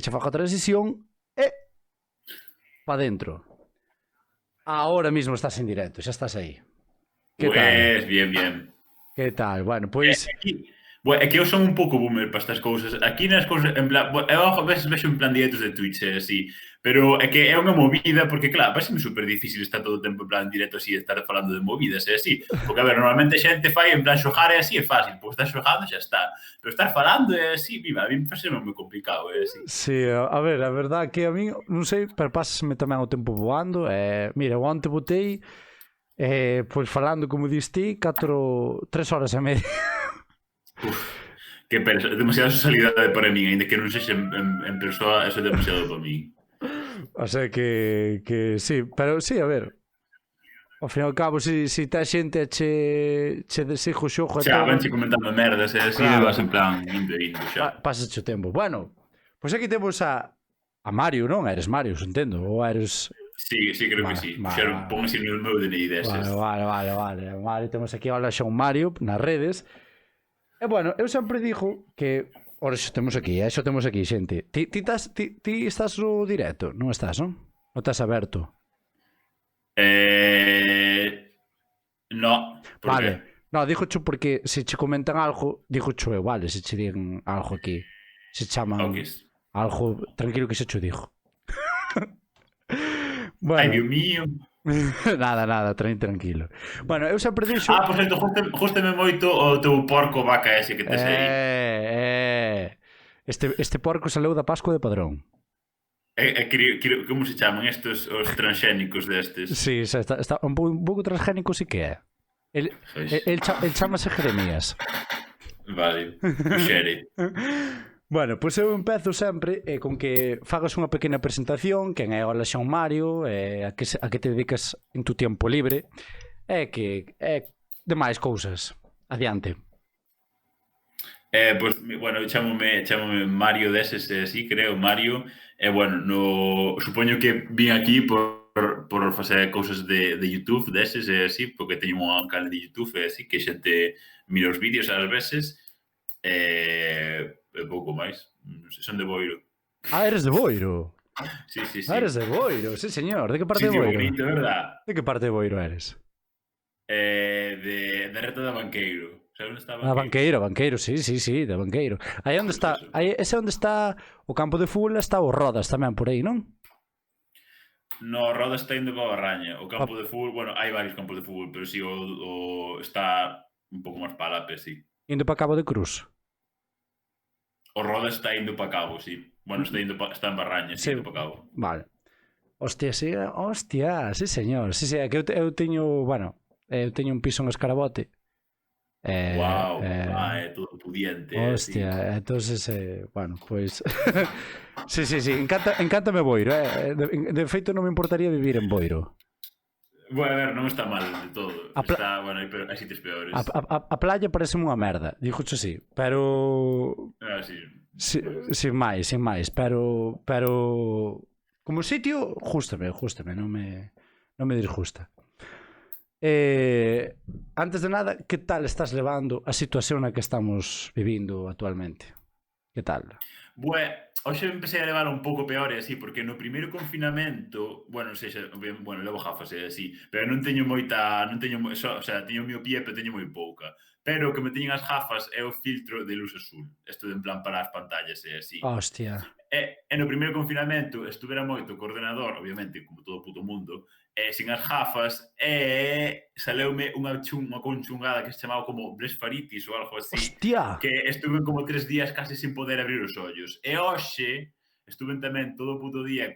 xa fago a transición e pa dentro. Ahora mismo estás en directo, xa estás aí. Que tal? Pues, bien. Que tal? Bueno, pois... Aquí, é que eu son un pouco boomer para estas cousas. Aquí nas cousas, en plan, eu a veces vexo en plan directos de Twitch e así, pero é que é unha movida, porque claro, parece super difícil estar todo o tempo en plan directo así, estar falando de movidas e así. Porque, a ver, normalmente a xente fai en plan xogar e así é fácil, porque estás xogando xa está. Pero estar falando e así, viva, a mí me parece moi complicado e así. Sí, a ver, a verdade que a mí, non sei, pero pásaseme tamén o tempo voando. Mira, onte botei, pois falando como dis ti, 3 horas e media. Uf, que pensa, demasiada socialidade para min, ainda que non sexa en persoa, eso é demasiado para min. O sea que sí, pero sí, a ver, ao fin e ao cabo, si tá xente che desexo o xogo e Xa, todo, vanche comentando merdas e así, claro, vas en plan indo xa. pasache o tempo. Bueno, pois aquí temos a Mario, non? Eres Mario, entendo, ou eres... Sí, creo que Vale, sí. vale, Puxeron, vale. pon así no meu DNI deses. Vale. Mario, temos aquí ahora xa un Mario nas redes. E bueno, eu sempre digo que ora xa temos aquí, xente. Ti estás no directo, non estás, non? Non estás aberto. No, por Vale. qué? No, dixocho porque se che comentan algo, dixocho eu, vale, se che digan algo aquí. Se chaman Okis. algo, tranquilo que se cho digo. Ai, Bueno, Dios mío. nada, tranquilo. Bueno, eu sempre dixo... Por certo, gústame moito o teu porco vaca ese que tes aí. Este porco saleu da Pascua de Padrón. Como se chaman estes, os transxénicos destes? Sí, está un pouco transgénico sí que é. El chamase Jeremías. Vale, o xere. Bueno, pois eu empezo sempre con que fagas unha pequena presentación, quen é Hola Xan Mario, a que te dedicas en tu tempo libre, que demais cousas. Adiante. Pues, bueno, chamome Mario deses, así, creo, Mario. Bueno, supoño que vin aquí por facer cousas de YouTube deses, así, porque teño un canal de YouTube, así, que xente mira os vídeos ás veces, pouco máis. Non sei, son de Boiro. Eres de Boiro. Sí. Eres de Boiro, sí señor. De que parte de Sitio Boiro? bonito, verdad? De que parte de Boiro eres? De Reta da Banqueiro. Sabes onde está Banqueiro? Banqueiro, sí, de Banqueiro. Aí onde está, Eso. ese onde está o campo de fútbol, está o Rodas tamén por aí, non? No, Roda está indo para Barraña. O campo de fútbol, bueno, hai varios campos de fútbol, pero sí, está un pouco máis para Lape, sí. Indo para Cabo de Cruz. O Roda está indo para Cabo, sí. Bueno, está en Barraña, sí, indo para Cabo. Vale. Hostia, sí señor. Sí, é que eu teño, bueno, eu teño un piso en Escarabote. Wow, é todo pudiente. Hostia, sí. Entonces, bueno, pois sí, encántame Boiro, de feito non me importaría vivir en Boiro. Bueno, a ver, non está mal de todo. Está, bueno, hai sitios peores. A playa parece unha merda, dixocho así, pero Sí. Sin máis, pero como sitio, jústame, non me disgusta. Antes de nada, que tal estás levando a situación na que estamos vivindo actualmente? Que tal? Hoxe empecé a levar un pouco peor e así, porque no primeiro confinamento, bueno, levo gafas e así, pero non teño, o sea, teño miopía, pero teño moi pouca. Pero o que me teñen as gafas é o filtro de luz azul. Isto en plan para as pantallas e así. Hostia. E no primeiro confinamento estuvera moito co ordenador, obviamente, como todo o puto mundo, sin as gafas, saleume unha conchungada que se chamaba como blefaritis ou algo así. Hostia. Que estuve como 3 días casi sin poder abrir os ollos. E hoxe estuve tamén todo o puto día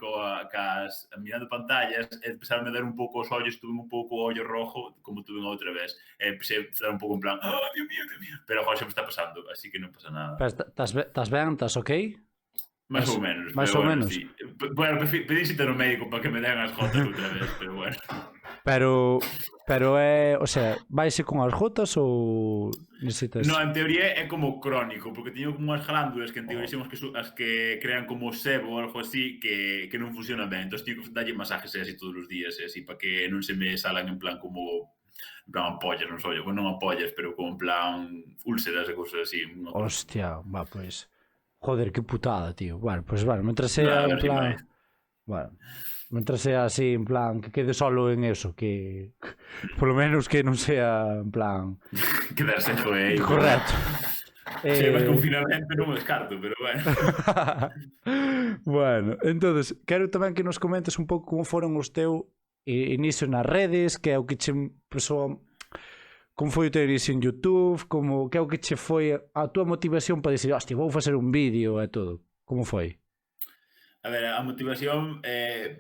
mirando pantallas e empezaron a dar un pouco os ollos, tuve un pouco o ollo rojo, como tuve outra vez. Empecé a estar un pouco en plan, Dios mío. Pero agora xa me está pasando, así que non pasa nada. Estás ben? Estás ok? Máis ou menos. Máis ou menos. Sí. Bueno, pedí cita no médico para que me den as gotas outra vez, pero bueno. Pero o sea, vaise con as gotas ou necesitas... No, en teoría é como crónico, porque teño como unhas glándulas que en teoría son as que crean como sebo ou algo así que non funcionan ben. Entón, teño que darlle masajes así todos os días, así para que non se me salan en plan como ampollas, non sei, bueno, non ampollas, pero como en plan úlceras e cousas así. Hostia, va, pois. Joder, que putada, tío. Bueno, pues bueno, mientras No, sea a en ver si máis. plan... Bueno, mientras sea así, en plan, que quede solo en eso, que... Por lo menos que non sea en plan... Quedarse aí, pero... Correcto. Se máis Eh... confinamento non o descarto, pero bueno. Bueno, entonces, quero tamén que nos comentes un pouco como foron os teu inicio nas redes, que é o que che empezou, como foi o teu inicio en YouTube, como que é o que che foi a túa motivación para dicir, hostia, vou facer un vídeo e todo. Como foi? A ver, a motivación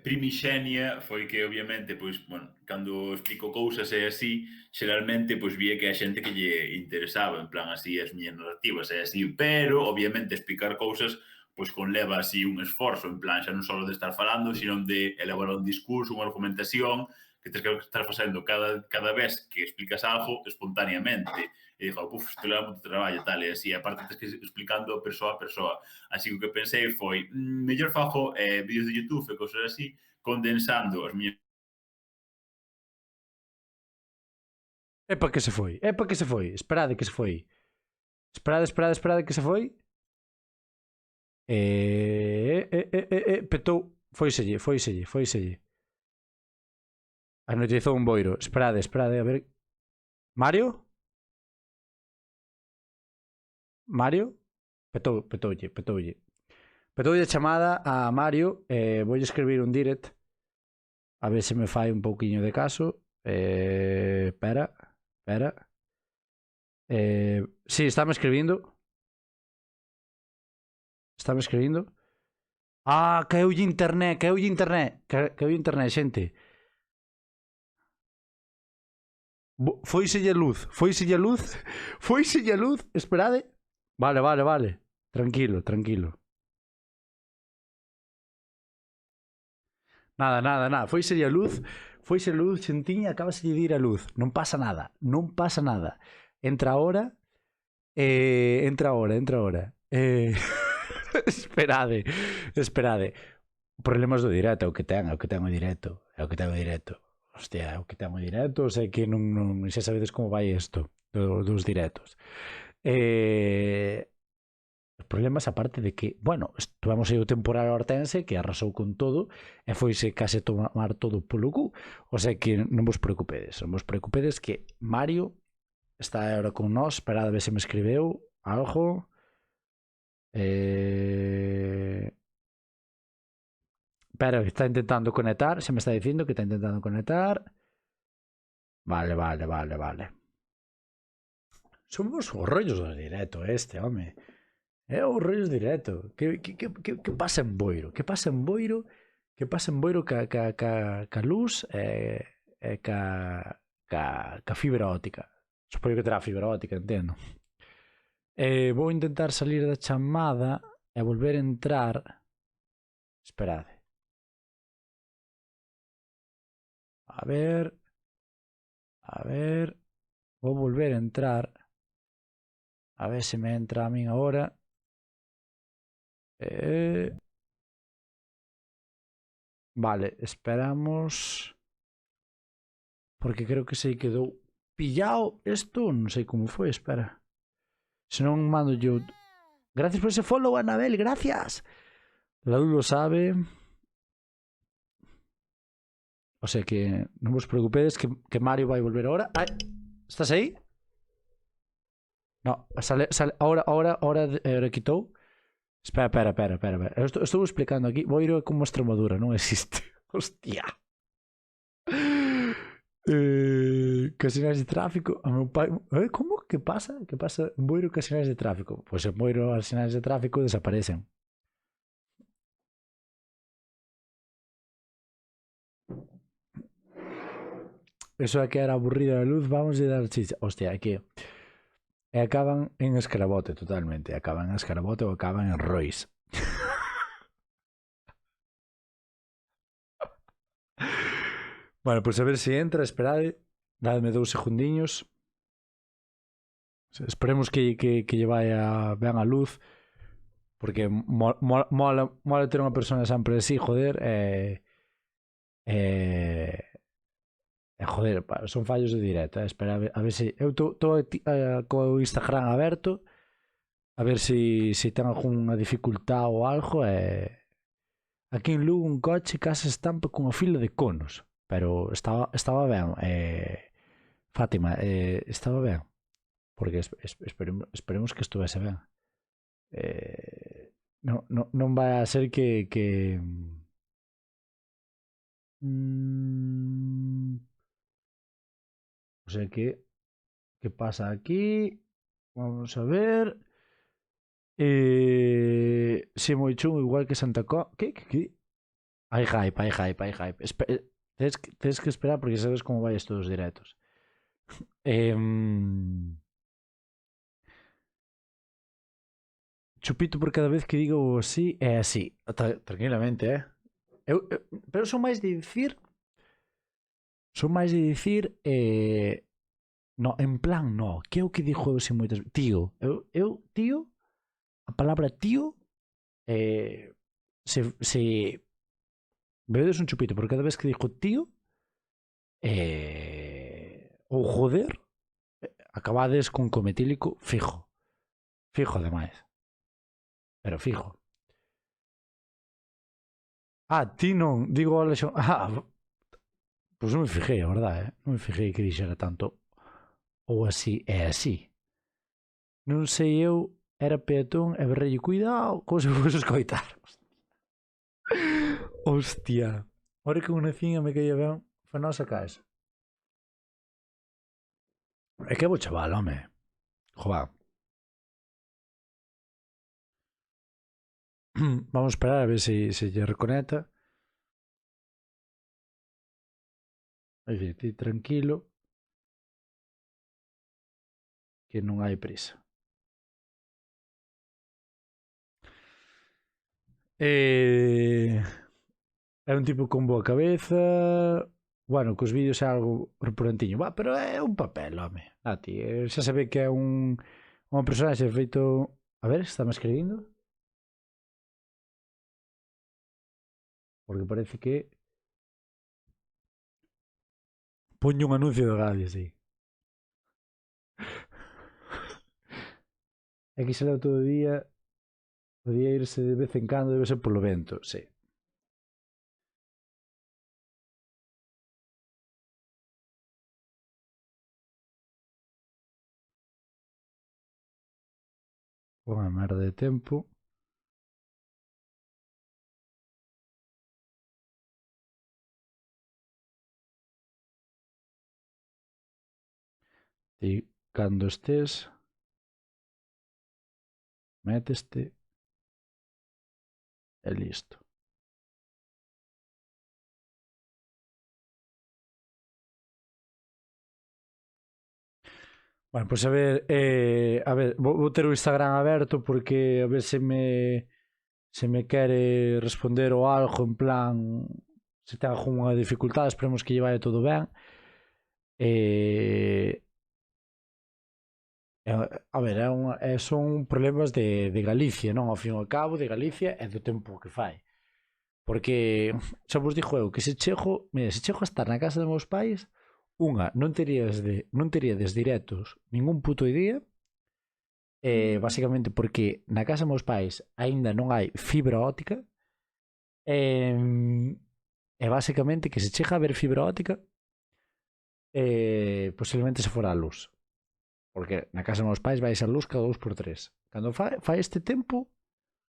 primixenia foi que, obviamente, pois, bueno, cando explico cousas e así, xeralmente, pois, vía que a xente que lle interesaba, en plan, así, as miñas narrativas e así, pero, obviamente, explicar cousas, pois, conleva así un esforzo, en plan, xa non só de estar falando, sino de elaborar un discurso, unha argumentación, que tens que estar facendo cada vez que explicas algo espontaneamente. E dixo, puf, isto leva moito traballo, tal, e así, aparte tens que ir explicando persoa a persoa. Así que o que pensei foi, mellor fago vídeos de YouTube e cousas así, condensando as miñas... Epa que se foi, epa que se foi, esperade que se foi. Esperade que se foi. Petou, foiselle. Anoitizou un boiro. Esperade, a ver. Mario? Mario? Petoulle. Petoulle a chamada a Mario. Vou escribir un direct. A ver se me fai un pouquiño de caso. Espera. Sí, estáme escribindo. Ah, caeulle internet, xente. Fóiselle a luz, esperade. Vale. Tranquilo. Nada. Fóiselle a luz, xentiña, acabase de ir a luz. Non pasa nada. Entra ahora. Esperade. Problemas do directo, é o que ten o directo. Hostia, é o que ten o directo, sei que non xa sabedes como vai isto dos directos. Os problemas, aparte de que, bueno, tuvemos aí o temporal hortense que arrasou con todo e foise case tomar todo polo cu. O sea que non vos preocupedes que Mario está agora con nós. Esperad a ver se me escribeu algo. Pero está intentando conectar. Se me está dicindo que está intentando conectar. Vale. Somos os rollos do directo home. É os rollos directo. Que pasa en Boiro? Que pasa en Boiro ca luz e ca fibra óptica. Supoño que terá fibra óptica, entendo. Vou intentar salir da chamada e volver a entrar. Esperade. A ver. Vou volver a entrar. A ver se me entra a min agora. Vale, esperamos. Porque creo que se quedou pillado isto. Non sei como foi, espera. Se non mando yo... Gracias por ese follow, Anabel, gracias. La Luz lo sabe. O sea que non vos preocupedes que Mario vai volver ahora. Ai, estás aí? No, sale ahora quitou. Espera. Estou explicando aquí. Vou ir como Extremadura, non existe. Hostia. Casinais de tráfico. A meu pai... Como? Que pasa? En Boiro casinais de tráfico. Pois en Boiro as sinais de tráfico desaparecen. Eso é que era aburrida de luz. Vamos a dar chicha. Hostia, é que... E acaban en Escarabote totalmente. Acaban en Escarabote ou acaban en Rois. Bueno, pois a ver se entra. Esperade. Dadme 2 segundiños. Esperemos que lle vai ben a luz. Porque mola ter unha persona sempre así, joder. Joder, son fallos de directa. Espera a ver se... Eu estou co Instagram aberto. A ver se ten algunha dificultad ou algo. Aquí en Lugo un coche case estampa cunha fila de conos. Pero estaba ben. Fátima, estaba ben. Porque esperemos que estuvese ben. Non vai a ser que o sea que pasa aquí. Vamos a ver. Si moi chungo igual que Santa Co. Que? Hai hype. Tens que esperar porque sabes como vai estos os directos. Chupito por cada vez que digo así, é así. Tranquilamente, pero son máis de dicir. No, en plan, no. Que é o que dixo eu sin moitas... Tío. Eu tío, a palabra tío, se bebedes un chupito por cada vez que dixo tío, ou joder, acabades con cometílico fijo. Fijo, ademais. Pero fijo. Ti non. Digo a lesión... Pois non me fijei, a verdade, non me fijei que dixera tanto. Ou así, é así. Non sei eu, era peatón e berrelle cuidado, como se fose escoitar. Hostia. Ahora que unha ciña me caía ben, foi nosa casa. É que é bo chaval, home. Joder. Vamos a esperar a ver se lle reconecta. Vai dicir, ti tranquilo, que non hai prisa. É un tipo con boa cabeza. Bueno, cos vídeos é algo repurantiño. Pero é un papel, home. Ti, xa se ve que é unha personaxe feito... A ver, está me escribindo? Porque parece que... Poño un anuncio de radio, sí. É que será todo o día... Podía irse de vez en cando, debe ser polo vento, sí. Unha merda de tempo. E cando estés, méteste e listo. Bueno, pois a ver, vou ter o Instagram aberto porque a ver se me quere responder ou algo en plan se ten algunha dificultade, esperemos que lle vaya todo ben. A ver, son problemas de Galicia, non? Ao fin e ao cabo, de Galicia e do tempo que fai. Porque xa vos dixo eu que se chego a estar na casa de meus pais, non teríades directos ningún puto día, basicamente porque na casa de meus pais aínda non hai fibra óptica, e basicamente que se chega a ver fibra óptica, posiblemente se fora a luz. Porque na casa de meus pais vais a luz cada 2x3. Cando fai este tempo,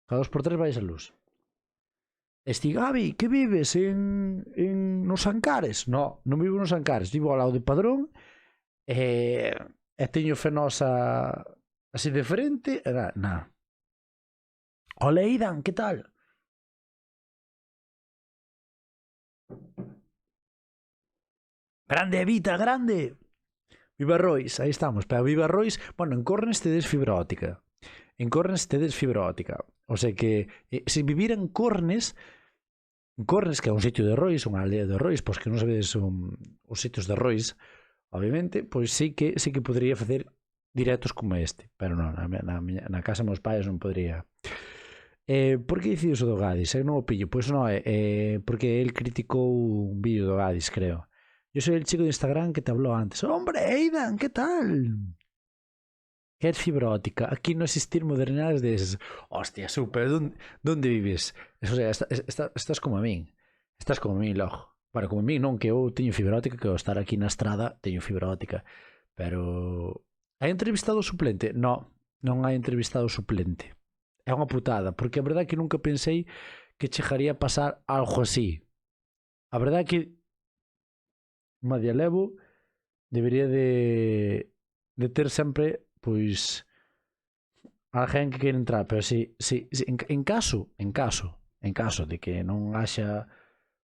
cada 2x3 vais a luz. Esti Gabi, que vives nos Ancares? Non vivo nos Ancares, vivo ao lado de Padrón, e teño Fenosa así de frente. Hola, Idan, que tal? Grande, Evita, grande. Viva Rois, aí estamos. Pero Viva Rois, bueno, en Cornes tedes fibra óptica. O sea que se vivir en Cornes, que é un sitio de Rois, unha aldea de Rois, pois que non sabedes os sitios de Rois, obviamente, pois sí que podería facer directos como este, pero non, na casa meus pais non podría. Por que dicides o do Gadis? Eu non o pillo, pois non porque el criticou un vídeo do Gadis, creo. Yo soy el chico de Instagram que te habló antes. ¡Hombre, Aidan! ¿Qué tal? queres fibra óptica, aquí non existir modernidades deses. Hostia, super, donde vives? O sea, estás como a min. Estás como a min, logo. Bueno, como a min non, que eu teño fibra óptica, que ao estar aquí na estrada teño fibra óptica. Pero... hai entrevistado suplente? Non hai entrevistado suplente. É unha putada, porque a verdade é que nunca pensei que chegaría a pasar algo así. A verdade é que Media Levo debería de ter sempre, pois, alguén que queira entrar, pero si en caso de que non haxa,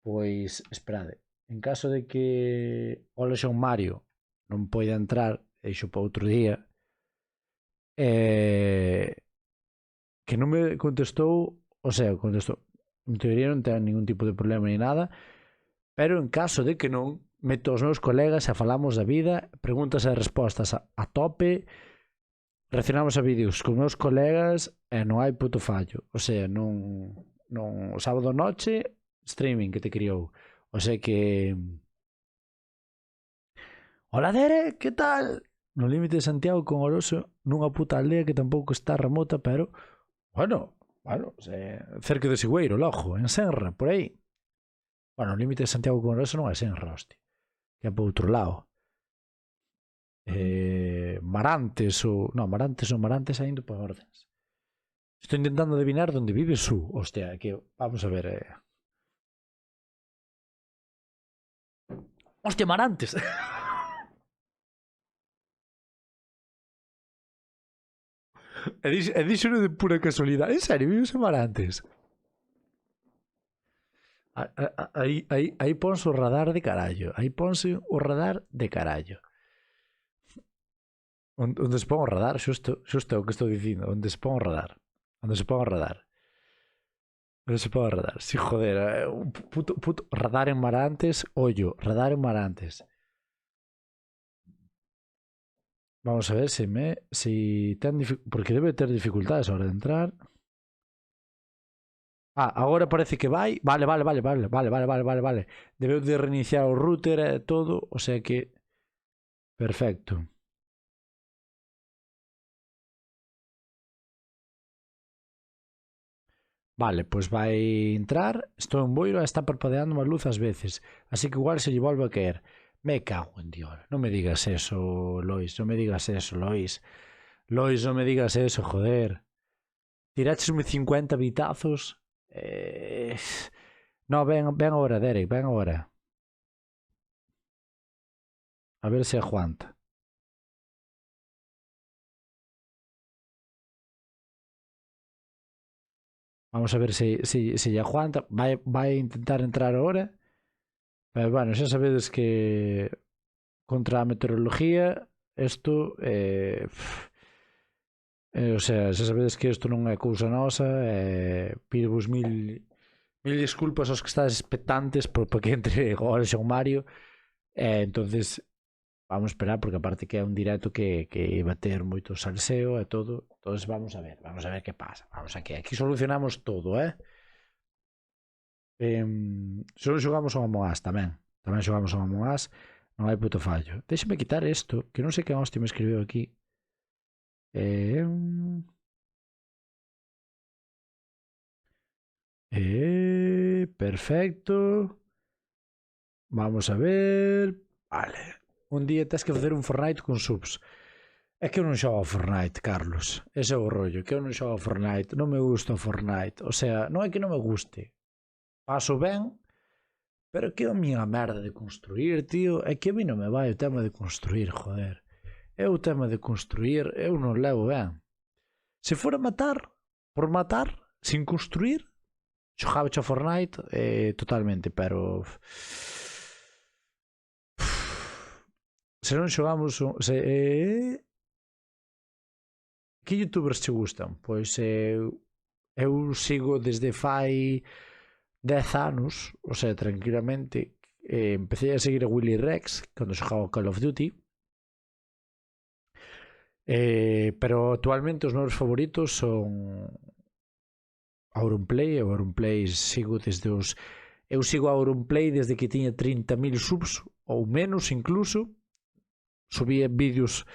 pois, esperade, en caso de que o Lexón Mario non poida entrar, deixo para outro día, que non me contestou, o sea, contestou, en teoría non ten ningún tipo de problema ni nada, pero en caso de que non, meto os meus colegas e falamos da vida, preguntas e respostas a tope, reaccionamos a vídeos con meus colegas e non hai puto fallo. O sea, non sábado noche, streaming que te criou. O sea que... Hola Dere, que tal? No límite de Santiago con Oroso, nunha puta aldea que tampouco está remota, pero... Bueno, cerca de Sigüeiro, logo, en Senra, por aí. Bueno, no límite de Santiago con Oroso non é Senra, hostia. Que é para outro lado. Marantes ou... Non, Marantes ainda por ordens. Estou intentando adivinar onde vive Su. Hostia, que... Vamos a ver... Hostia, Marantes! E díxono de pura casualidade. En serio, vives en Marantes? Aí ponse o radar de carallo. Aí ponse o radar de carallo. Onde se pon o radar, xusto é o que estou dicindo. Onde se pon o radar. Si, joder, un puto radar en Marantes. Ollo, radar en Marantes. Vamos a ver si ten porque debe ter dificultades a hora de entrar. Agora parece que vai. Vale. Debeu de reiniciar o router e todo, o sea que perfecto. Vale, pois vai entrar. Estou en Boiro e está parpadeando unha luz ás veces, así que igual se lle volve a caer. Me cago en Dios. Non me digas eso, Lois. Non me digas eso, Lois. Lois, non me digas eso, joder. Tiráchesme 50 bitazos. No, ven agora, Derek, ven agora. A ver se aguanta. Vamos a ver se aguanta. Vai intentar entrar agora. Pero bueno, xa sabedes que contra a meteorología isto o sea, xa sabedes que isto non é cousa nosa, pidevos mil disculpas aos que estades expectantes porque entre o Lexón Mario, entonces vamos a esperar porque aparte que é un directo que iba a ter moito salseo e todo, entonces vamos a ver que pasa, aquí solucionamos todo, só xogamos ao Among Us tamén xogamos ao Among Us, non hai puto fallo. Déxame quitar isto, que non sei que hostia me escribiu aquí. Perfecto. Vamos a ver. Vale. Un día tens que facer un Fortnite con subs. É que eu non xogo ao Fortnite, Carlos. Ese é o rollo, que eu non xogo ao Fortnite. Non me gusta o Fortnite. O sea, non é que non me guste. Paso ben, pero que é a miña merda de construir, tío. É que a mí non me vai o tema de construir, joder. É o tema de construir, eu non levo ben. Se fora matar, por matar, sin construir, xogaba ao Fortnite totalmente, pero... Se non xogamos... Que youtubers che gustan? Pois eu sigo desde fai 10 anos, o sea, tranquilamente, empecé a seguir a Willy Rex cando xogaba Call of Duty, pero actualmente os meus favoritos son Auronplay. O Auronplay sigo desde os... Eu sigo a Auronplay desde que tiña 30.000 subs, ou menos incluso. Subía vídeos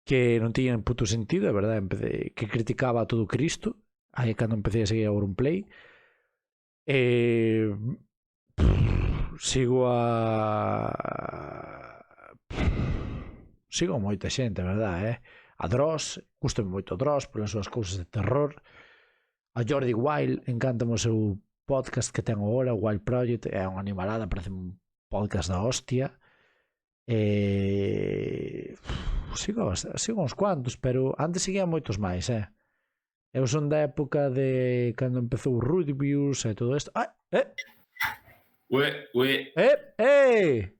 que non tiñan puto sentido, é verdade, que criticaba a todo Cristo, aí cando empecé a seguir a Auronplay, sigo sigo moita xente, a verdade, a Dross, gustame moito a Dross polas súas cousas de terror, a Jordi Wild, encanta o seu podcast que ten agora, o Wild Project, é unha animalada, parece un podcast da hostia. Sigo uns cuantos, pero antes seguía moitos máis, Eu son da época de cando empezou o Rubius e todo isto.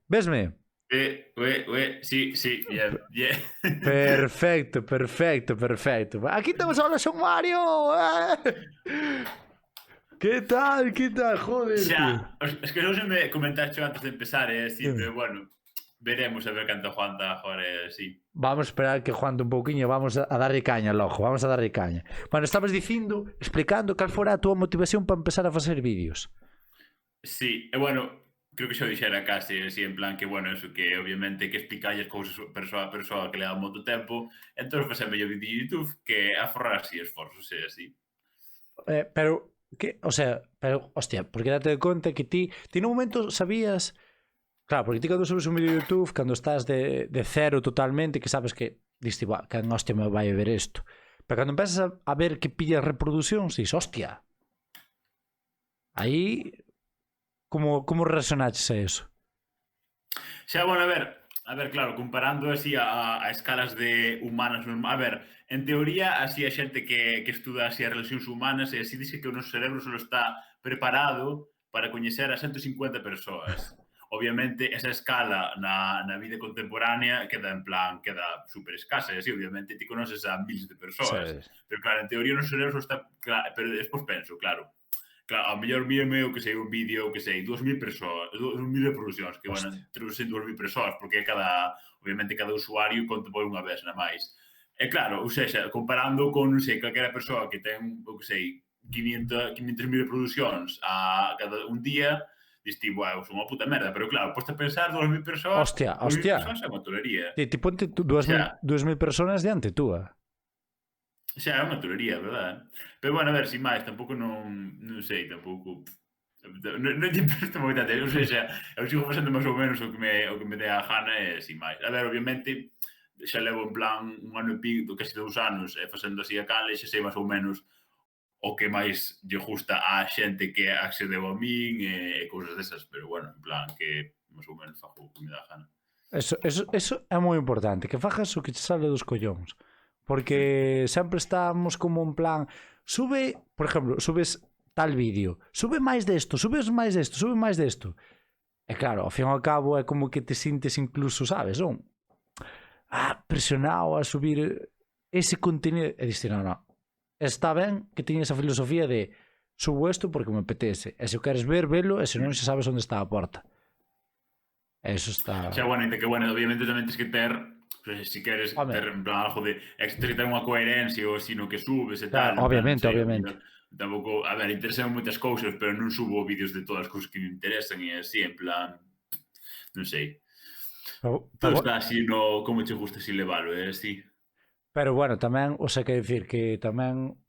Vesme? Sí, bien. Perfecto. Aquí temos ahora Son Mario. Que tal? Joder, xa, es que non se me comentaste antes de empezar, sí, pero bueno, veremos a ver canto aguanta agora, sí. Vamos a esperar que aguante un pouquiño, vamos a darlle caña, lojo, vamos a darlle caña. Bueno, estabas dicindo, explicando cal fora a túa motivación para empezar a facer vídeos. Sí, bueno, creo que xa dixera case, así, en plan que, bueno, eso que obviamente que explicalles cousas persoa a persoa que le dá moito tempo, entón faceme yo vídeo de YouTube que aforrar así esforzos, así. Pero, hostia, porque date conta que ti no momento sabías. Claro, porque ti cando subes un vídeo de YouTube, cando estás de cero totalmente, que sabes que diste, que hostia me vai a ver isto. Pero cando empezas a ver que pillas reproduccións, dices, hostia. Aí, como reaccionaches a eso? Xa, bueno, a ver, claro, comparando así a escalas de humanas, a ver, en teoría, así a xente que estuda así as relacións humanas, e así dice que o noso cerebro só está preparado para coñecer a 150 persoas. Obviamente, esa escala na vida contemporánea queda super escasa, e así, obviamente, ti conoces a miles de persoas. Sí. Pero claro, en teoría o noso cerebro está... Claro, pero despois penso, claro, a mellor mírame o que sei un vídeo, que sei, 2.000 persoas, 2.000 reproduccións, que van a traducir 2.000 persoas, porque obviamente cada usuario conta por unha vez na máis. E claro, ou seja, comparando con, non sei, calquera persoa que ten, o que sei, 500.000 reproduccións a cada un día, diste, wow, son unha puta merda, pero claro, posto a pensar 2.000 persoas, hostia, 2.000 persoas é unha tolería. Ti ponte 2.000 persoas diante túa. Xa, é unha tolería, verdad? Pero bueno, a ver, sin máis, tampouco non sei, tampouco... Non te presto moita atención, ou seja, eu sigo facendo máis ou menos o que me dé a gana e sin máis. A ver, obviamente, xa levo en plan un ano e pico, casi 2 anos, facendo así a canle, xa sei máis ou menos o que máis lle gusta á xente que accedeu a min e cousas desas, pero bueno, en plan que máis ou menos fago o que me dá a gana. Eso é moi importante, que fagas o que te sale dos collóns. Porque sempre estamos como en plan, por ejemplo, subes tal vídeo, sube máis desto, subes máis desto, sube máis desto. E claro, ao fin e ao cabo é como que te sintes incluso, sabes, presionado a subir ese contenido. E diste, non, está ben que teña esa filosofía de subo isto porque me apetece. E se o queres ver, velo, e se non, xa sabes onde está a porta. Eso está... Xa, bueno, que bueno, obviamente tamén tens que ter... Si queres ter en plan algo de... Tens que ter unha coherencia ou así no que subes e tal. Obviamente. Tampouco, a ver, interesan moitas cousas, pero non subo vídeos de todas as cousas que me interesan e así, en plan... Non sei. Todo está así no... Como che gusta así levalo, así. Pero bueno, tamén, o sea, que decir que tamén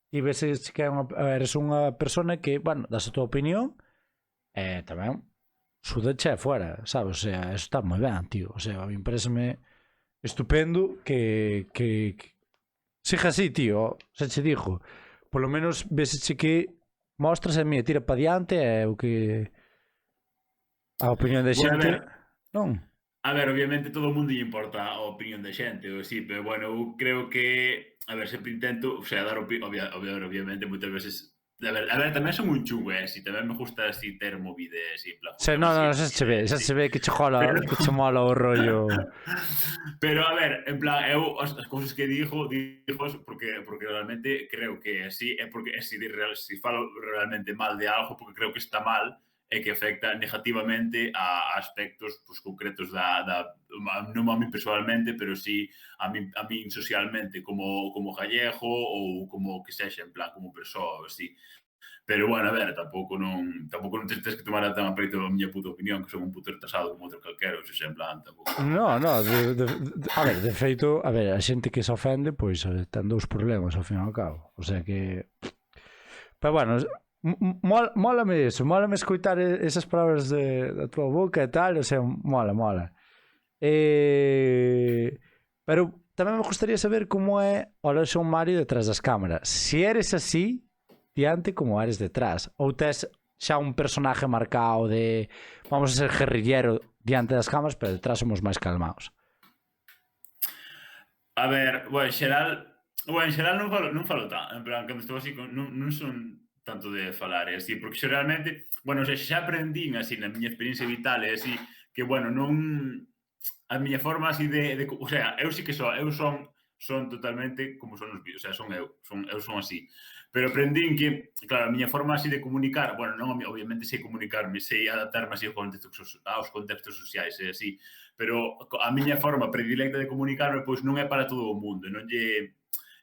ti veses que eres unha persona que, bueno, das a tua opinión e tamén sudache fuera, sabes? O sea, eso está moi ben, tío. O sea, a mí pareceme estupendo que siga así, tío. Se che dijo, por lo menos veseche que mostras a mí, tira para diante e o que a opinión de xente, non? A ver, obviamente todo o mundo lle importa a opinión de xente, ou así, pero bueno, eu creo que, a ver, sempre intento, o sea, dar obviamente moitas veces. A ver, tamén son un chungo, si tamén me gusta así ter movide, así, en plan... xa se ve que che mola o rollo. Pero, a ver, en plan, eu as cousas que digo porque realmente creo que así é porque si falo realmente mal de algo porque creo que está mal e que afecta negativamente a aspectos pues, concretos non a mí personalmente, pero sí a mí socialmente como gallego ou como que sexa, en plan, como persoa, así. Pero, bueno, a ver, tampouco non te tens que tomar tan a peito a miña puta opinión, que son un puto retrasado como outro calquera, ou seja, en plan, tampouco... No, a ver, de feito, a ver, a xente que se ofende, pois ten dous problemas ao fin e ao cabo. O sea que... Pero bueno, mólame eso, mólame escoitar esas palabras da tua boca e tal, o sea, mola. Pero tamén me gustaría saber como é o Alexon Mario detrás das cámaras. Se eres así, diante como eres detrás, ou tes xa un personaje marcado de vamos a ser guerrillero diante das cámaras, pero detrás somos máis calmados. A ver, en xeral non falo tan, en plan, cando estou así, non son tanto de falar, así, porque xeralmente, xa aprendín así na miña experiencia vital, así, que, non... A miña forma así o sea, eu sí que eu son totalmente como son os vídeos, o sea, eu son así. Pero aprendín que, claro, a miña forma así de comunicar, non, obviamente sei comunicarme, sei adaptarme así aos contextos sociais, así, pero a miña forma predilecta de comunicarme, pois non é para todo o mundo, non lle...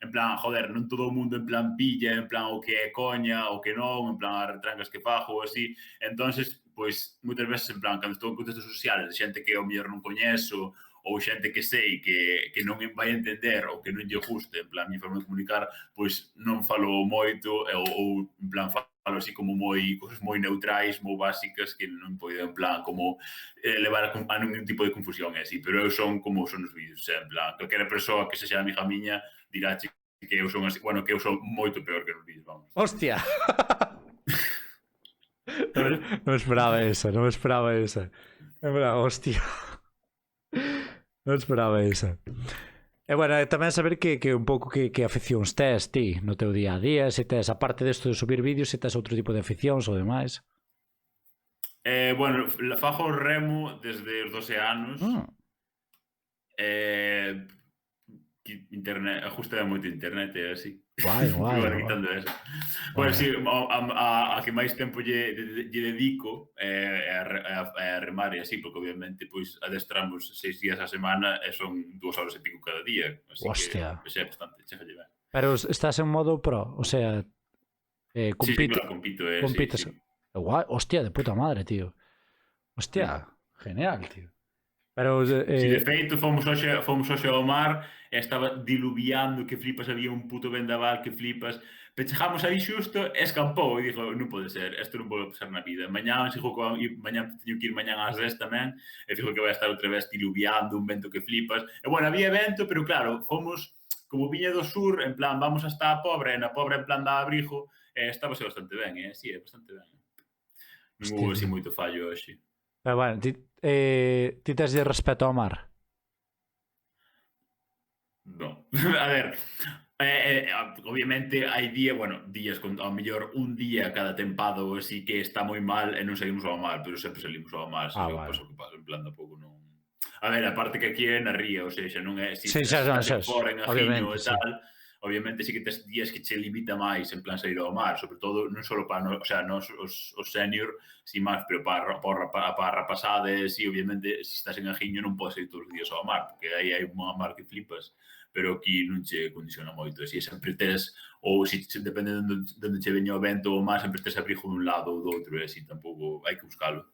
En plan, joder, non todo o mundo en plan pilla, en plan o que é coña, o que non, en plan as retrancas que fago, así. Entonces, pois, moitas veces, en plan, cando estou en contextos sociales, de xente que ao mellor non coñezo, ou xente que sei que non vai entender ou que non lle guste, en plan, a minha forma de comunicar, pois non falo moito, ou en plan, falo así como cosas moi neutrais, moi básicas, que non podo, en plan, como levar a ningún tipo de confusión, así. Pero eu son como son os vídeos, en plan, calquera persoa que sexa amiga miña, diráche que eu son así, que eu son moito peor que nos vídeos, vamos. Hostia. Non esperaba esa. En verdad, hostia. Non esperaba esa. E bueno, tamén saber que un pouco que aficións tes ti no teu día a día, se tes, aparte desto de subir vídeos, se tes outro tipo de aficións ou demais. Fago remo desde os 12 anos. Internet, ajusta moito internet, é así. Guai. Quitando eso. Sí, a que máis tempo lle dedico é a remar e así, porque obviamente pois adestramos 6 días a semana e son 2 horas e pico cada día, así hostia. Que é bastante, chegalle ben. Pero estás en modo pro, o sea, compito, compites. Sí. Guai, hostia, de puta madre, tío. Hostia, genial, tío. Pero de feito, fomos hoxe ao mar e estaba diluviando que flipas, había un puto vendaval que flipas, pero chegamos aí xusto e escampou e dixo, non pode ser, isto non pode pasar na vida. Mañá teño que ir mañán ás 10 tamén e fijo que vai estar outra vez diluviando, un vento que flipas. E había vento, pero claro, fomos como viña do sur, en plan, vamos hasta a Pobra, e na Pobra en plan da abrigo, e estábase bastante ben, sí, é bastante ben. Non houve así moito fallo hoxe. Pero bueno, ti tes de respeto ao mar? Non. A ver, obviamente hai días con ao mellor un día cada tempado así que está moi mal e non salimos ao mar, pero sempre salimos ao mar, vale. En plan, tampouco non... A ver, aparte que aquí é na ría, ou seja, non é... Sí, xa, fora en Ajiño e tal, obviamente sí que tes días que che limita máis en plan sair ao mar, sobre todo non só para nos os senior, si máis, pero para a rapazada, sí, obviamente, se estás en Ajiño non podes ir todos os días ao mar, porque aí hai un mar que flipas, pero aquí non che condiciona moito, así sempre tes, ou se depende de onde che veña o vento ou o mar, sempre tes abrigo dun lado ou do outro, e así tampouco hai que buscalo.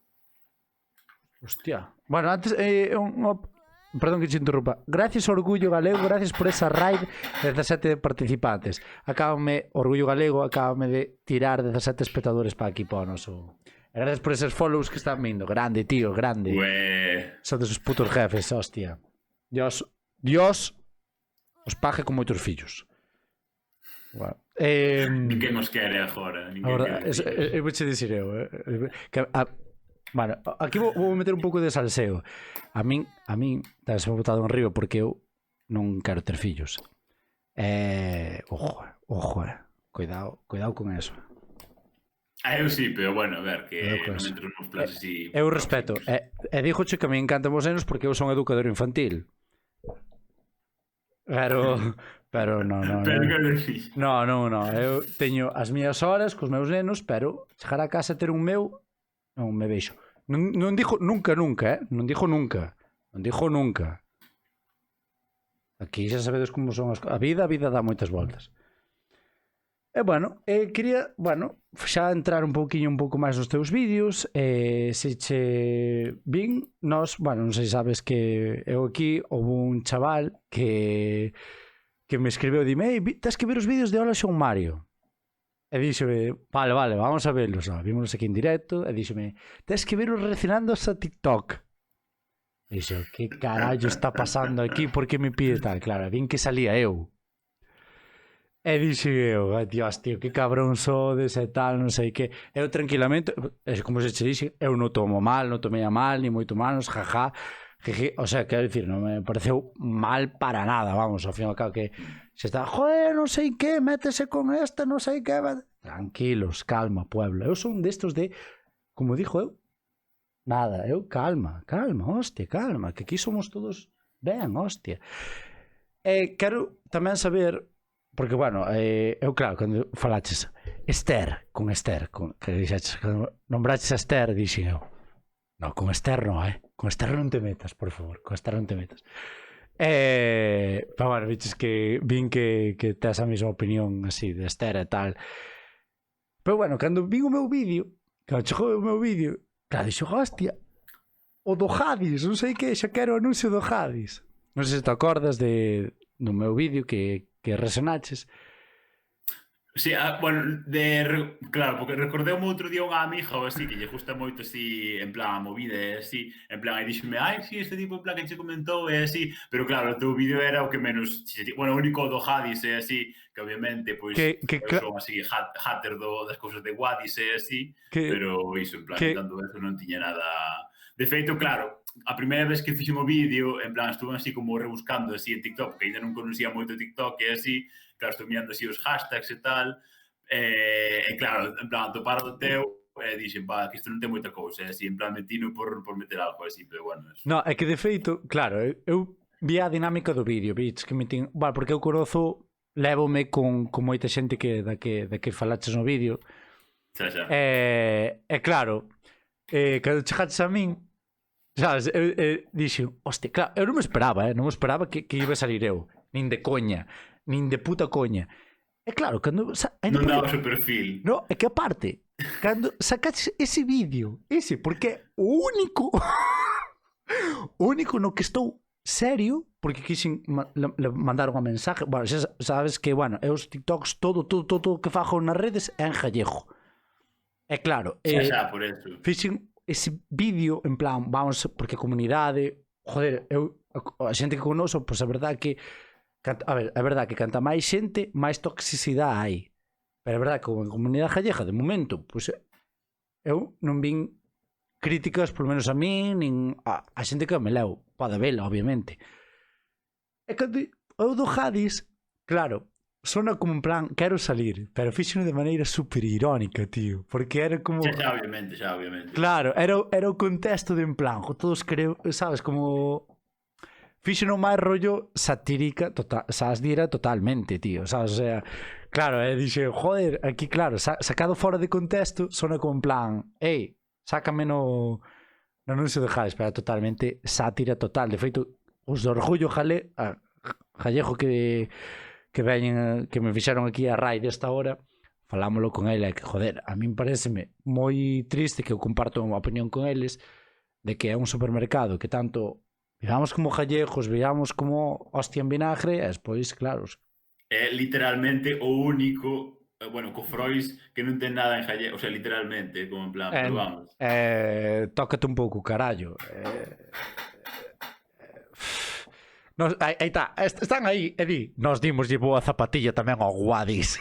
Hostia. Bueno, antes, perdón que te interrumpa. Gracias Orgullo Galego, gracias por esa raid de 17 participantes. Orgullo Galego, acábame de tirar 17 espectadores para aquí, para o noso... Gracias por esos follows que están vindo. Grande, tío, grande. Son de esos putos jefes, hostia. Dios os pague con moitos fillos. Bueno. Ninguén os quere agora. Eu vou che dicir bueno, aquí vou meter un pouco de salseo. A min se me botado en río porque eu non quero ter fillos. Ojo, cuidado con eso. Eu sí, pero bueno, a ver, que non entro nos planes así... Eu respeto, e dixoche que me encantan os nenos porque eu son educador infantil. Pero non. Non, eu teño as miñas horas cos meus nenos, pero chegar a casa a ter un meu non me veixo. Non dixo nunca, non dixo nunca. Aquí xa sabedes como son a vida dá moitas voltas. bueno, quería, xa entrar un pouco máis nos teus vídeos, se che vin, non sei sabes que eu aquí houve un chaval que me escribeu, dime, tens que ver os vídeos de Hola Son Mario. E díxome, vale, vamos a verlos, vímonos aquí en directo, e díxome, tens que ver os reaccionandos a TikTok. E dixo, que carallo está pasando aquí, por que me pide tal? Claro, vin que salía eu. E dixe eu, dios, tío, que cabrón sodes e tal, non sei que. Eu tranquilamente, como se che dixe, eu non tomo mal, non tomei a mal, ni moito menos, jaja, jeje, o sea, quero dicir, non me pareceu mal para nada, vamos, ao fin e ao cabo que se está, joder, non sei que, métese con este, non sei que, tranquilos, calma, pueblo, eu son destos de, como dixo eu, nada, eu calma, hostia, calma, que aquí somos todos ben, hostia. E quero tamén saber, porque, eu, claro, cando falaches Esther, que dixeches, cando nombraches a Esther, dixen eu, no, con Esther non, con Esther non te metas, por favor, con Esther non te metas. Pero, viches que vin que tes a mesma opinión así de Esther e tal. Pero, cando vin o meu vídeo, cando chegou o meu vídeo, claro, dixo, hostia, o do Hadis, non sei que, xa quero o anuncio do Hadis. Non sei se te acordas do meu vídeo que resonaches. Sí, claro, porque recordei un outro día unha amiga ou así que lle gusta moito así, en plan, a movida, así, en plan, e díxome, sí, este tipo en plan que che comentou, e así, pero claro, o teu vídeo era o que menos, o único do Hadis, e así, que obviamente, pois, son así, hater das cousas de Wadis, e así, pero iso, en plan, tanto eso non tiña nada. De feito, claro, a primeira vez que fixen o vídeo, en plan, estuve así como rebuscando así en TikTok, que ainda non conocía moito TikTok, e así, claro, estou mirando así os hashtags e tal, e claro, en plan, topar do teu, e dixen, que isto non ten moita cousa, así, en plan, metino por meter algo así, pero eso. No, é que de feito, claro, eu vi a dinámica do vídeo, viste, que metín, porque eu conozo, lévome con moita xente da que falaches no vídeo, xa. E claro, cando chegaches a min, sabes, dixen, hostia, claro, eu non me esperaba que iba a salir eu, nin de coña, nin de puta coña. E claro, cando non daba o seu perfil. No, é que aparte, cando sacaches ese vídeo, porque é o único no que estou serio, porque quixen mandar unha mensaje, xa sabes que, eu os TikToks, todo que fago nas redes é en gallego. E claro, xa, por eso. fixen ese vídeo, en plan, vamos, porque a comunidade, joder, a xente que conozco, pois a verdade que, a ver, é verdade que canta máis xente, máis toxicidade hai. Pero é verdade que a comunidade gallega, de momento, pois eu non vin críticas, por menos a mí, nin a xente que me leu. Pode vela, obviamente. E cando eu do Hadis, claro, sona como en plan, quero salir, pero fixeno de maneira super irónica, tío, porque era como... Xa, obviamente. Claro, era o contexto de en plan, todos creo, sabes, como... Fixeno máis rollo satírica, sátira totalmente, tío, sabes, o sea, claro, dixe, joder, aquí, claro, sacado fora de contexto, sona como en plan, sácame no anuncio de Hadis, pero totalmente sátira total, de feito, os do orgullo gallego que veñen, que me fixaron aquí a RAI desta hora, falámoslo con ele, que, joder, a min pareceme moi triste, que eu comparto unha opinión con eles, de que é un supermercado que tanto... Veamos como gallegos, veamos como hostia en vinagre, e despois, claro... É literalmente o único, co Frois, que non ten nada en gallego, o sea, literalmente, como en plan, pero vamos. Tócate un pouco, carallo. Aí está, están aí, e di, nos dimoslle boa zapatilla tamén ao Wadis.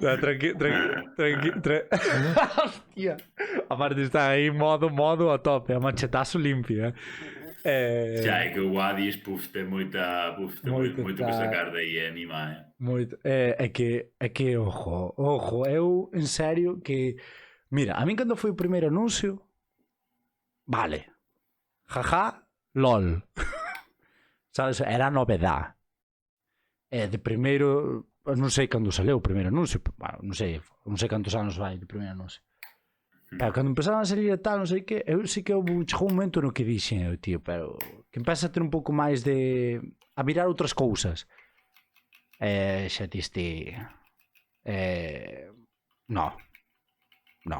Tranquilo. Hostia. Aparte está aí modo a tope, a manchetazo limpio, Xa, é que o Wadis, ten moito que sacar de aí, anima, Moito. É que, ojo, eu, en serio, que... Mira, a min cando foi o primeiro anuncio, vale, jaja, lol. Sabes, era novedad. De primeiro... Non sei cando saleu o primeiro anuncio, non sei cantos anos vai de primeiro anuncio. Pero cando empezaron a salir e tal, non sei que, eu sí que chegou un momento no que dixen eu, tío, pero que empeza a ter un pouco máis de... a mirar outras cousas. xa diste no, no,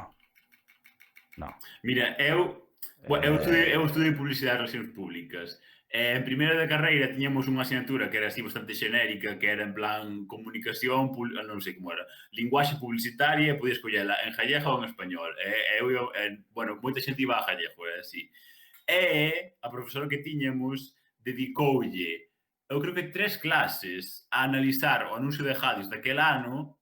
no. Mira, eu estudei publicidade e relacións públicas. En primeira de carreira tiñamos unha asignatura que era así bastante xenérica, que era en plan comunicación, non sei como era, linguaxe publicitaria, podías escollela en gallego ou en español. Bueno, moita xente iba a gallego, así. E a profesora que tiñamos dedicoulle, eu creo que 3 clases a analizar o anuncio de Jadis daquel ano,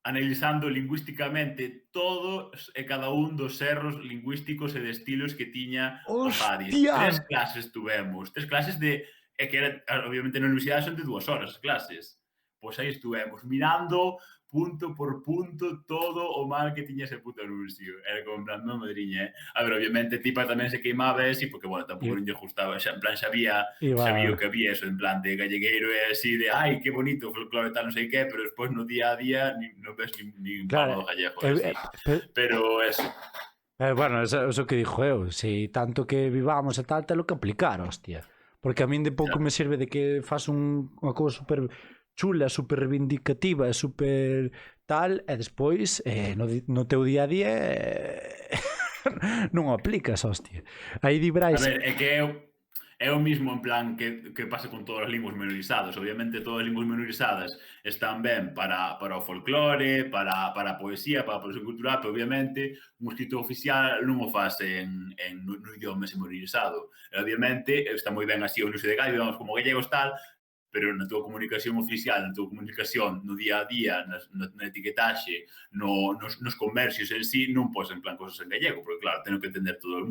analizando lingüísticamente todos e cada un dos erros lingüísticos e de estilos que tiña o Jadis. ¡Hostia! 3 clases tuvemos, 3 clases de... que era, obviamente, na universidade son de 2 horas as clases. Pois aí estuvemos mirando punto por punto todo o mal que tiña ese puto anuncio. Era como en plan, non, madriña, A ver, obviamente, tipa tamén se queimaba ese, porque, bueno, tampouco non lle gustaba. En plan, sabía o que había eso, en plan, de gallegueiro e así, de, ai, que bonito, folclore tal, non sei que, pero despois no día a día non ves ni un palo do gallego, así. Pero eso. Bueno, eso que dixo eu, si tanto que vivamos e tal, telo que aplicar, hostia. Porque a min de pouco me sirve de que faz unha cousa super chula, super reivindicativa, super tal, e despois no teu día a día non o aplicas, hostia. Aí di Brais... A ver, é que é o mismo en plan que pasa con todas as linguas minorizadas. Obviamente todas as linguas minorizadas están ben para o folclore, para a poesía, para a produción cultural, pero obviamente un escritor oficial non o faz no idioma minorizado. E obviamente está moi ben así o uso de gallo, digamos, como gallegos tal, pero na tua comunicación oficial, na tua comunicación no día a día, na etiquetaxe, nos comercios en sí, non podes en plan cosas en gallego, porque claro, teño que entender todo o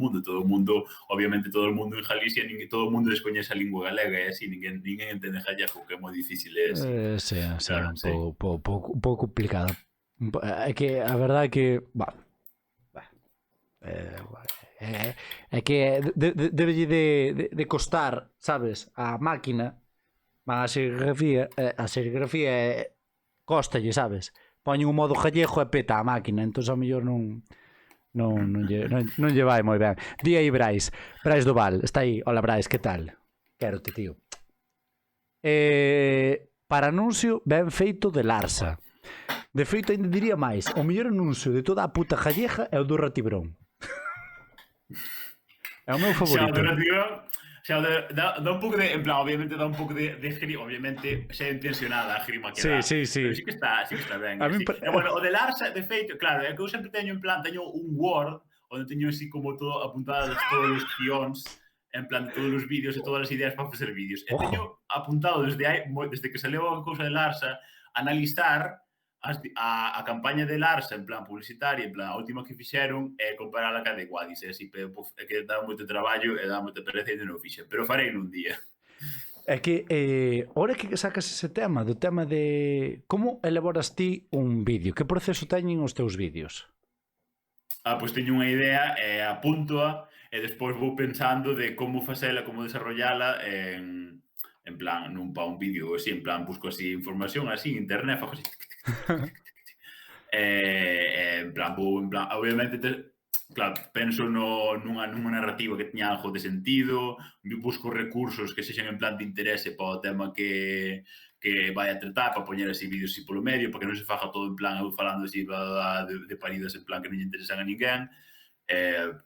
mundo, obviamente todo o mundo en Galicia, todo o mundo descoñece a lingua galega, e así, ninguén entende gallego, que é moi difícil, é así. Sí, claro, un pouco complicado. É que a verdade é que, é que debe de costar, sabes, a máquina. A serigrafía costalle, sabes? Poñen un modo gallego e peta a máquina, entón a mellor non lle vai moi ben. Di aí Brais do Val, está aí. Hola Brais, que tal? Quérote, tío. Para anuncio ben feito de Larsa. De feito, ainda diría máis, o mellor anuncio de toda a puta gallega é o do Ratibrón. É o meu favorito. Xa, dá un pouco de, en plan, obviamente dá un pouco de grima, obviamente xa é intencionada a grima que dá. Sí. Pero sí que está ben. Bueno, o de Larsa, de feito, claro, é que eu sempre teño, en plan, teño un Word onde teño así como todo apuntadas todos os guións, en plan, todos os vídeos e todas as ideas para facer vídeos. E teño apuntado desde que saleu a cousa de Larsa, analizar a campaña de Larsa, en plan publicitaria, en plan a última que fixeron, é comparala ca de Guadis, así, é que dá moito traballo e dá moita pereza e non o fixen, pero farei nun día. É que, ahora que sacas ese tema, do tema de como elaboras ti un vídeo, que proceso teñen os teus vídeos? Pois teño unha idea e apúntoa e despois vou pensando de como facela, como desarrollala en plan, nun pa un vídeo, así, en plan, busco así información, así, en internet, fago así, en plan, obviamente, claro, penso nunha narrativa que teña algo de sentido, busco recursos que sexan en plan de interese para o tema que vai a tratar, para poñer así vídeos así polo medio, para que non se faja todo en plan, eu falando así de paridas en plan que non lle interesan a ninguén,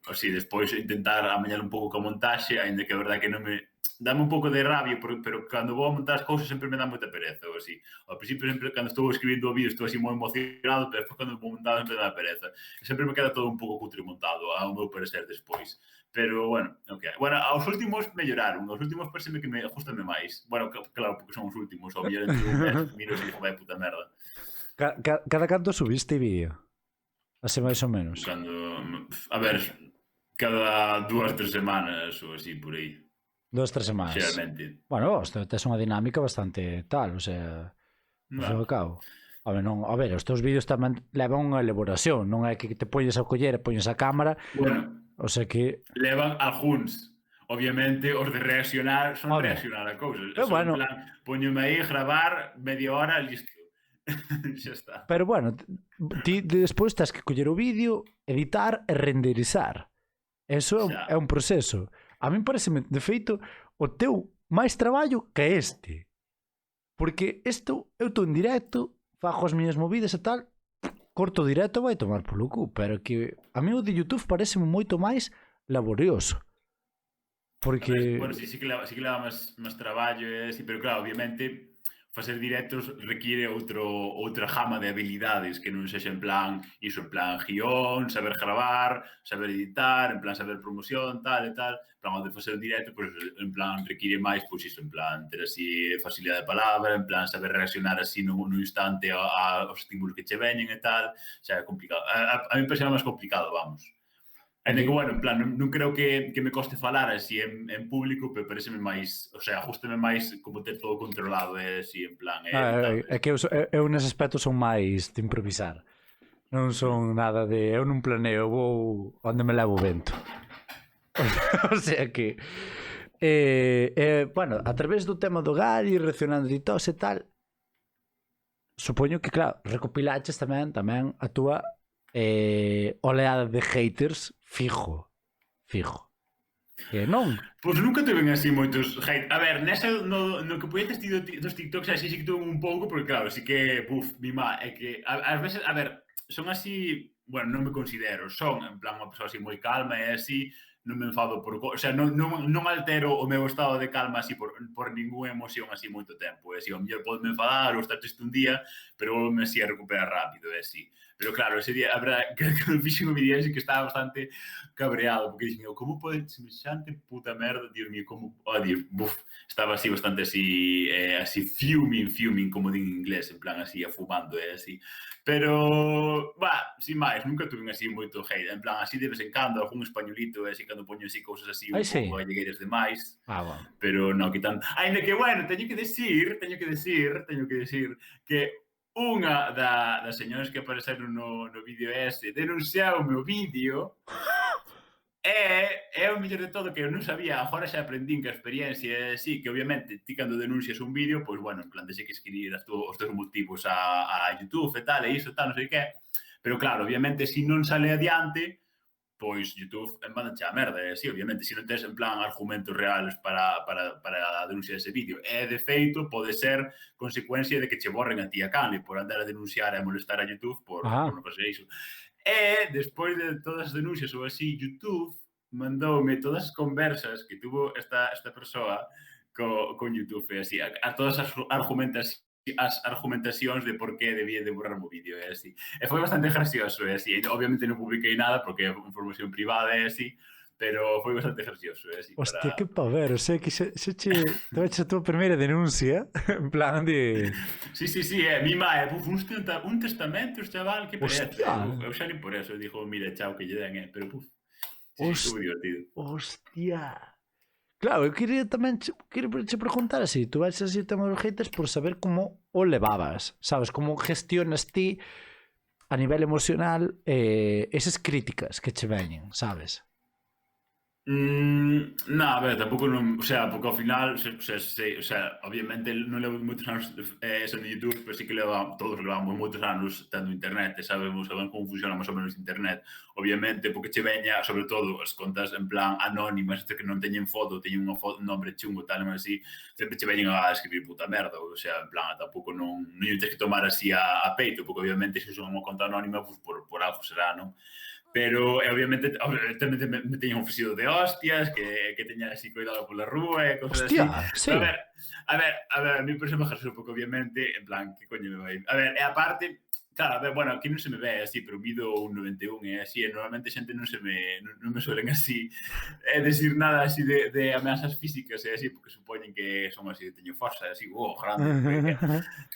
así, despois intentar amañar un pouco coa montaxe, aínda que a verdade que non me... Dame un pouco de rabia, pero cando vou a montar as cousas sempre me dá moita pereza, ou así. Ao principio, sempre, cando estou escribindo o vídeo, estou así moi emocionado, pero despois, cando vou montado, sempre me dá pereza. E sempre me queda todo un pouco cutre montado, ao meu parecer despois. Pero, bueno, ok. Bueno, aos últimos melloraron. Os últimos pareceme que me ajustame máis. Bueno, claro, porque son os últimos. Ao mellor entre un mes, miro e digo, vai puta merda. Cada canto subiste vídeo? Así máis ou menos? A ver, cada 2-3 semanas ou así, por aí. 2-3 semanas. Xeralmente. Bueno, tes unha dinámica bastante tal, o sea, ao cabo. A ver, os teus vídeos tamén levan unha elaboración, non é que te poñes a coller e poñes a cámara. Bueno, o sea que levan algúns. Obviamente, os de reaccionar son reaccionar a cousas. Bueno, en plan, poñome aí, gravar, media hora, listo. Xa está. Pero bueno, ti despois tens que coller o vídeo, editar e renderizar. Eso é un proceso. A min parece, de feito, o teu máis traballo que este. Porque isto, eu estou en directo, fago as miñas movidas e tal, corto o directo vai tomar polo cu, pero que a mí o de YouTube pareceme moito máis laborioso. Porque... Bueno, sí que leva máis traballo, sí, pero claro, obviamente facer directos requiere outra gama de habilidades que non sexa en plan, iso, en plan guión, saber gravar, saber editar, en plan saber promoción, tal e tal. En plan, de facer directo, pues, en plan, requiere máis, pois iso, en plan, ter así facilidade de palabra, en plan, saber reaccionar así no instante aos estímulos que che veñen e tal. Xa é complicado. A mí me parece máis complicado, vamos. Ainda que, bueno, en plan, non creo que me coste falar así en público, pero pareceme máis, o sea, ajustame máis como ter todo controlado, así, en plan, é que eu nese aspecto son máis de improvisar. Non son nada de... Eu non planeo, vou onde me levo o vento. O sea que... bueno, a través do tema do Gary, reaccionando de tos e tal, supoño que, claro, recopilaches tamén a túa oleada de haters fijo. Que non? Pois nunca tuven así moitos hate. A ver, nesa, no que podía ter tido dos TikToks, así sí que tuve un pouco, porque claro, sí que, mi má, é que, ás veces, a ver, son así, bueno, non me considero, son, en plan, unha persoa así moi calma e así, non me enfado por... O sea, non altero o meu estado de calma así por ninguna emoción así moito tempo. É así, ao mellor pode me enfadar ou estar triste un día, pero volve así a recuperar rápido, é así. Pero claro, ese día, a verdade, que me fixen o vídeo así que estaba bastante cabreado, porque dixen, como pode semexante puta merda, Dios mío, como... Dios, estaba así bastante así, fuming, como din en inglés, en plan así, afumando, así. Pero, sin máis, nunca tuve así moito hate, en plan, así de vez en cando, algún españolito, así, cando poño así cousas así un pouco gallegueiras demais, bueno. Pero non que tanto. Ainda que, bueno, teño que decir que unha das señoras que apareceron no vídeo ese denunciou o meu vídeo é o mellor de todo que eu non sabía, agora xa aprendín que a experiencia é así, que obviamente ti cando denuncias un vídeo, pois bueno, en plan, deixe que escribir os teus motivos a YouTube e tal, e iso, tal, non sei que, pero claro, obviamente, se non sale adiante, pois YouTube mandache a merda, e así, obviamente, se non tens en plan argumentos reales para a denuncia dese vídeo. E, de feito, pode ser consecuencia de que che borren a ti a canle por andar a denunciar e a molestar a YouTube por non fazer iso. E, despois de todas as denuncias ou así, YouTube mandoume todas as conversas que tuvo esta persoa con YouTube, e así, a todas as argumentacións de por que debía de borrar o vídeo, e así. E foi bastante gracioso, e así. Obviamente non publiquei nada porque é información privada, e así, pero foi bastante gracioso, e así. Hostia, que pavero, sei que se a túa primeira denuncia, en plan de... Sí, mi má, un testamento, chaval, que pereza. Eu xa nin por eso, dixo, mira, chao, que lle den, pero sí, estuvo divertido. Hostia... Claro, eu quería tamén che preguntar así, tú vais así o tema dos haters por saber como o levabas, sabes, como gestionas ti a nivel emocional esas críticas que che veñen, sabes? No, a ver, tampouco non, o sea, porque ao final, o sea, obviamente non levo moitos anos sendo YouTube, pero sí que todos levamos moitos anos tendo internet, e sabemos como funciona máis ou menos internet, obviamente, porque che veña, sobre todo, as contas en plan anónimas, que non teñen foto, teñen un nombre chungo, tal, así, sempre che veñen a escribir puta merda, o sea, en plan, tampouco non tens que tomar así a peito, porque obviamente se son unha conta anónima, pues por algo será, non? Pero, obviamente, me teñen ofrecido de hostias, que teña así cuidado pola rúa e cosas así. Sí. A ver, a mí por eso me jarse un pouco, obviamente, en plan, que coño me vai? A ver, e aparte, claro, a ver, bueno, aquí non se me ve así, pero mido un 91 e así, e normalmente xente non me suelen así decir nada así de ameazas físicas e así, porque supoñen que son así, teño forza, así, grande.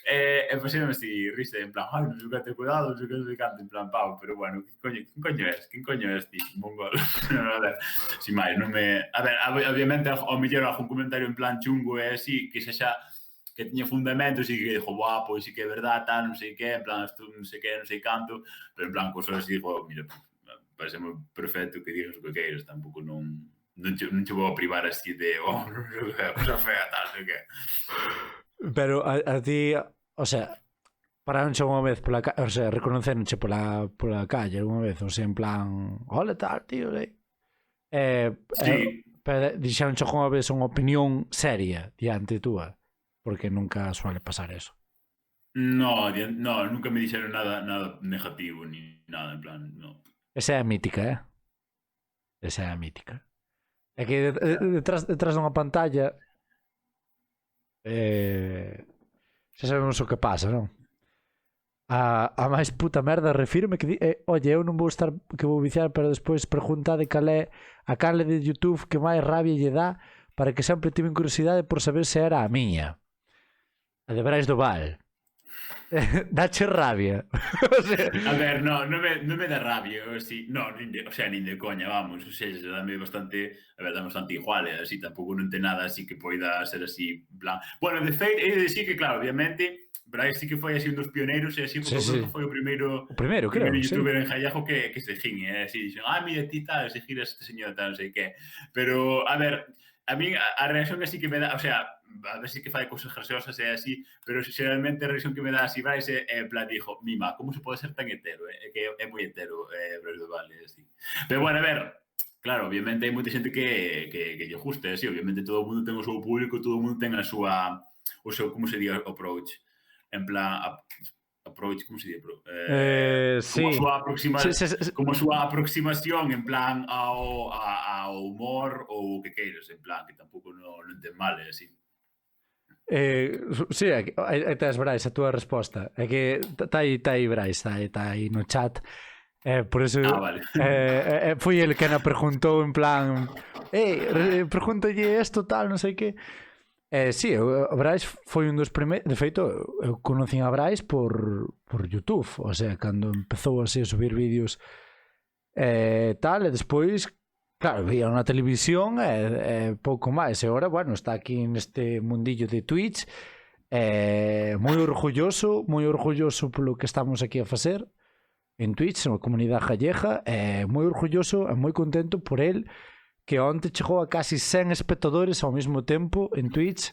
E pasei así, risa, en plan, non sei que ter cuidado, non sei que canto, en plan, pau, pero bueno, quen coño és ti, mongol? A ver, sin máis, non me... A ver, obviamente, ao mellor algún comentario en plan chungo e así, que xa que tiña fundamentos e que dixo, pois sí que é verdad, tal, non sei que, en plan, non sei que, non sei canto, pero en plan, cosas así, mira, parece perfecto que digas o que queiras, tampouco non che vou a privar así de, cosa fea, tal, non sei que. Pero a ti, o sea, pararonche unha vez pola calle, o sea, reconoceronche pola calle unha vez, o sea, en plan, hola tal, tío, sí. Pero dixeronche unha vez unha opinión seria diante túa. porque nunca suele pasar eso. No, nunca me dixeron nada negativo ni nada, en plan, no. Esa é a mítica, Esa é a mítica. É que detrás dunha pantalla xa sabemos o que pasa, non? A máis puta merda refírme que oye, eu non vou estar que vou viciar, pero despois preguntade cal é a canle de YouTube que máis rabia lle dá, para que sempre tiven curiosidade por saber se era a miña. A de Brais do Val. Dache rabia. O sea, a ver, non me dá rabia, así, nin de coña, vamos, o sea, dame bastante, dame bastante igual, así, tampouco non ten nada así que poida ser así, plan. Bueno, de feito, he de decir que, claro, obviamente, Brais sí que foi así un dos pioneiros, e así, porque creo que foi o primeiro youtuber en Jallejo que se giñe, así, dixen, mira, ti tal, seguir a este señor tal, non sei que. Pero, a ver, a mí a reacción así que me dá, o sea, a ver si que fai cousas graciosas e así, pero xeralmente a reacción que me dá así Brais é en plan, dijo, mima, como se pode ser tan hetero? É que é moi hetero, Brais do Val, así. Pero bueno, a ver, claro, obviamente hai moita xente que lle gusta, así, obviamente todo o mundo ten o seu público, todo o mundo ten a súa, o seu, como se diga, approach. En plan, approach, como se diga? Sí. Como a súa aproximación en plan ao humor ou o que queiras, en plan, que tampouco non ten mal, así. Sí, aí tes Brais a túa resposta. É que está aí Brais, está aí no chat. Por eso vale. foi el que na preguntou en plan pregúntalle isto tal, non sei que. Sí, o Brais foi un dos primeiros. De feito, eu conocín a Brais por YouTube. O sea, cando empezou así a subir vídeos tal, e despois, claro, vía na televisión e pouco máis. E agora, bueno, está aquí neste mundillo de Twitch, moi orgulloso polo que estamos aquí a facer en Twitch, na comunidade gallega, moi orgulloso e moi contento por el, que onte chegou a casi 100 espectadores ao mesmo tempo en Twitch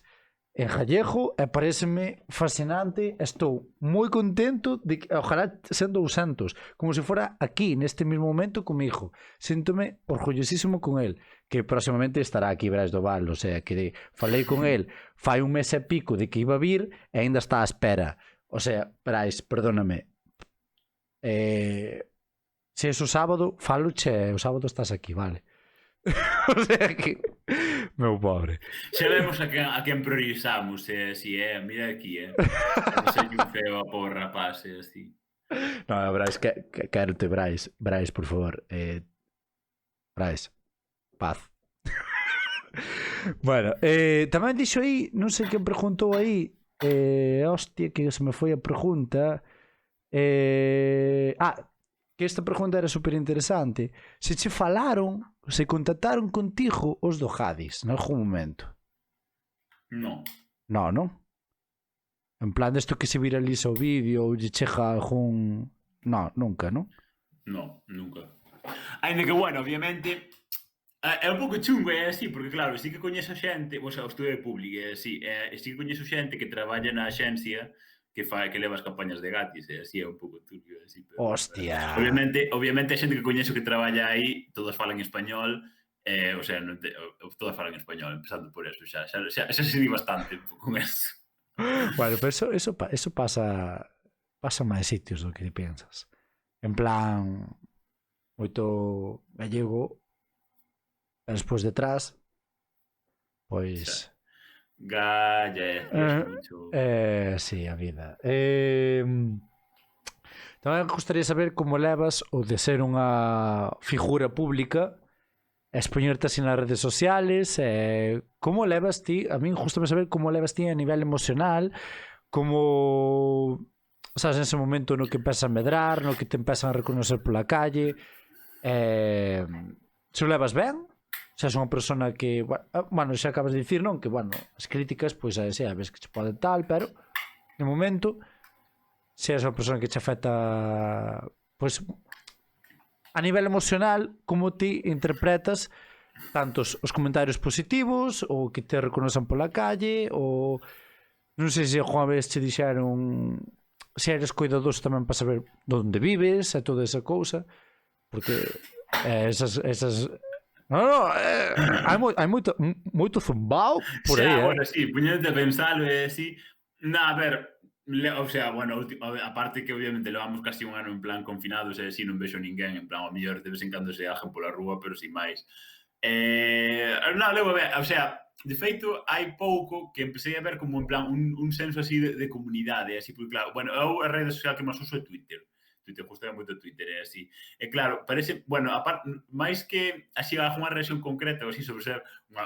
en gallego, e pareceme fascinante. Estou moi contento de que, ojalá sean 200, como se fora aquí neste mesmo momento comigo. Síntome orgullosísimo con el, que próximamente estará aquí Brais do Val, o sea, que falei con el fai un mes e pico de que iba a vir e ainda está á espera. O sea, Brais, perdóname, se é o sábado, faloche, o sábado estás aquí, vale? O sea que, meu pobre. Xa vemos a quen priorizamos, así, mira aquí, sei un feo a pobre rapaz, así. No, Brais, quérote, Brais, por favor. Brais, paz. Bueno, tamén dixo aí, non sei quen preguntou aí, hostia, que se me foi a pregunta. Que esta pregunta era super interesante. Se che falaron, se contactaron contigo os do Hadis en algún momento? No. No, non? En plan desto que se viraliza o vídeo ou lle chega algún... No, nunca, non? No, nunca. Ainda que, bueno, obviamente, é un pouco chungo, así, porque claro, sí que coñezo xente, o sea, o estudio de público, así, sí que coñezo xente que traballa na axencia que leva as campañas de gratis, así é un pouco turbio, así, pero, hostia. Obviamente a xente que coñezo que traballa aí, todos falan español, o sea, todos falan español, empezando por eso, xa se di bastante con eso. Bueno, pero eso pasa máis sitios do que te pensas. En plan, moito gallego, e despois detrás, pois... Sí, a vida. Tamén gostaría saber como levas o de ser unha figura pública, expoñerte así nas redes sociales, como levas ti, a min gustame saber como levas ti a nivel emocional, como, sabes, en ese momento no que empezas a medrar, no que te empezan a reconocer pola calle, se o levas ben? Se és unha persona que, bueno, xa acabas de dicir, non? Que, bueno, as críticas, pois, xa ves que che poden tal, pero, no momento, se és unha persona que che afecta, pois, a nivel emocional, como ti interpretas tantos os comentarios positivos, ou que te reconozan pola calle, ou, non sei se alguna vez te dixeron se eres cuidadoso tamén para saber onde vives, e toda esa cousa, porque esas No, hai moito zumbao por aí, Xa, bueno, sí, puñéndote a pensalo e así. A ver, o sea, bueno, aparte que obviamente levamos casi un ano en plan confinados e así non vexo ninguén, en plan, ao mellor de vez en cando se alguén pola rúa, pero sin máis. Non, levo a ver, o sea, de feito, hai pouco que empecé a ver como en plan un senso así de comunidade, así, porque claro, bueno, eu a rede social que máis uso é Twitter. Twitter, gusta moito Twitter, é así. E claro, parece, bueno, aparte, máis que así algunha reacción concreta ou así sobre ser unha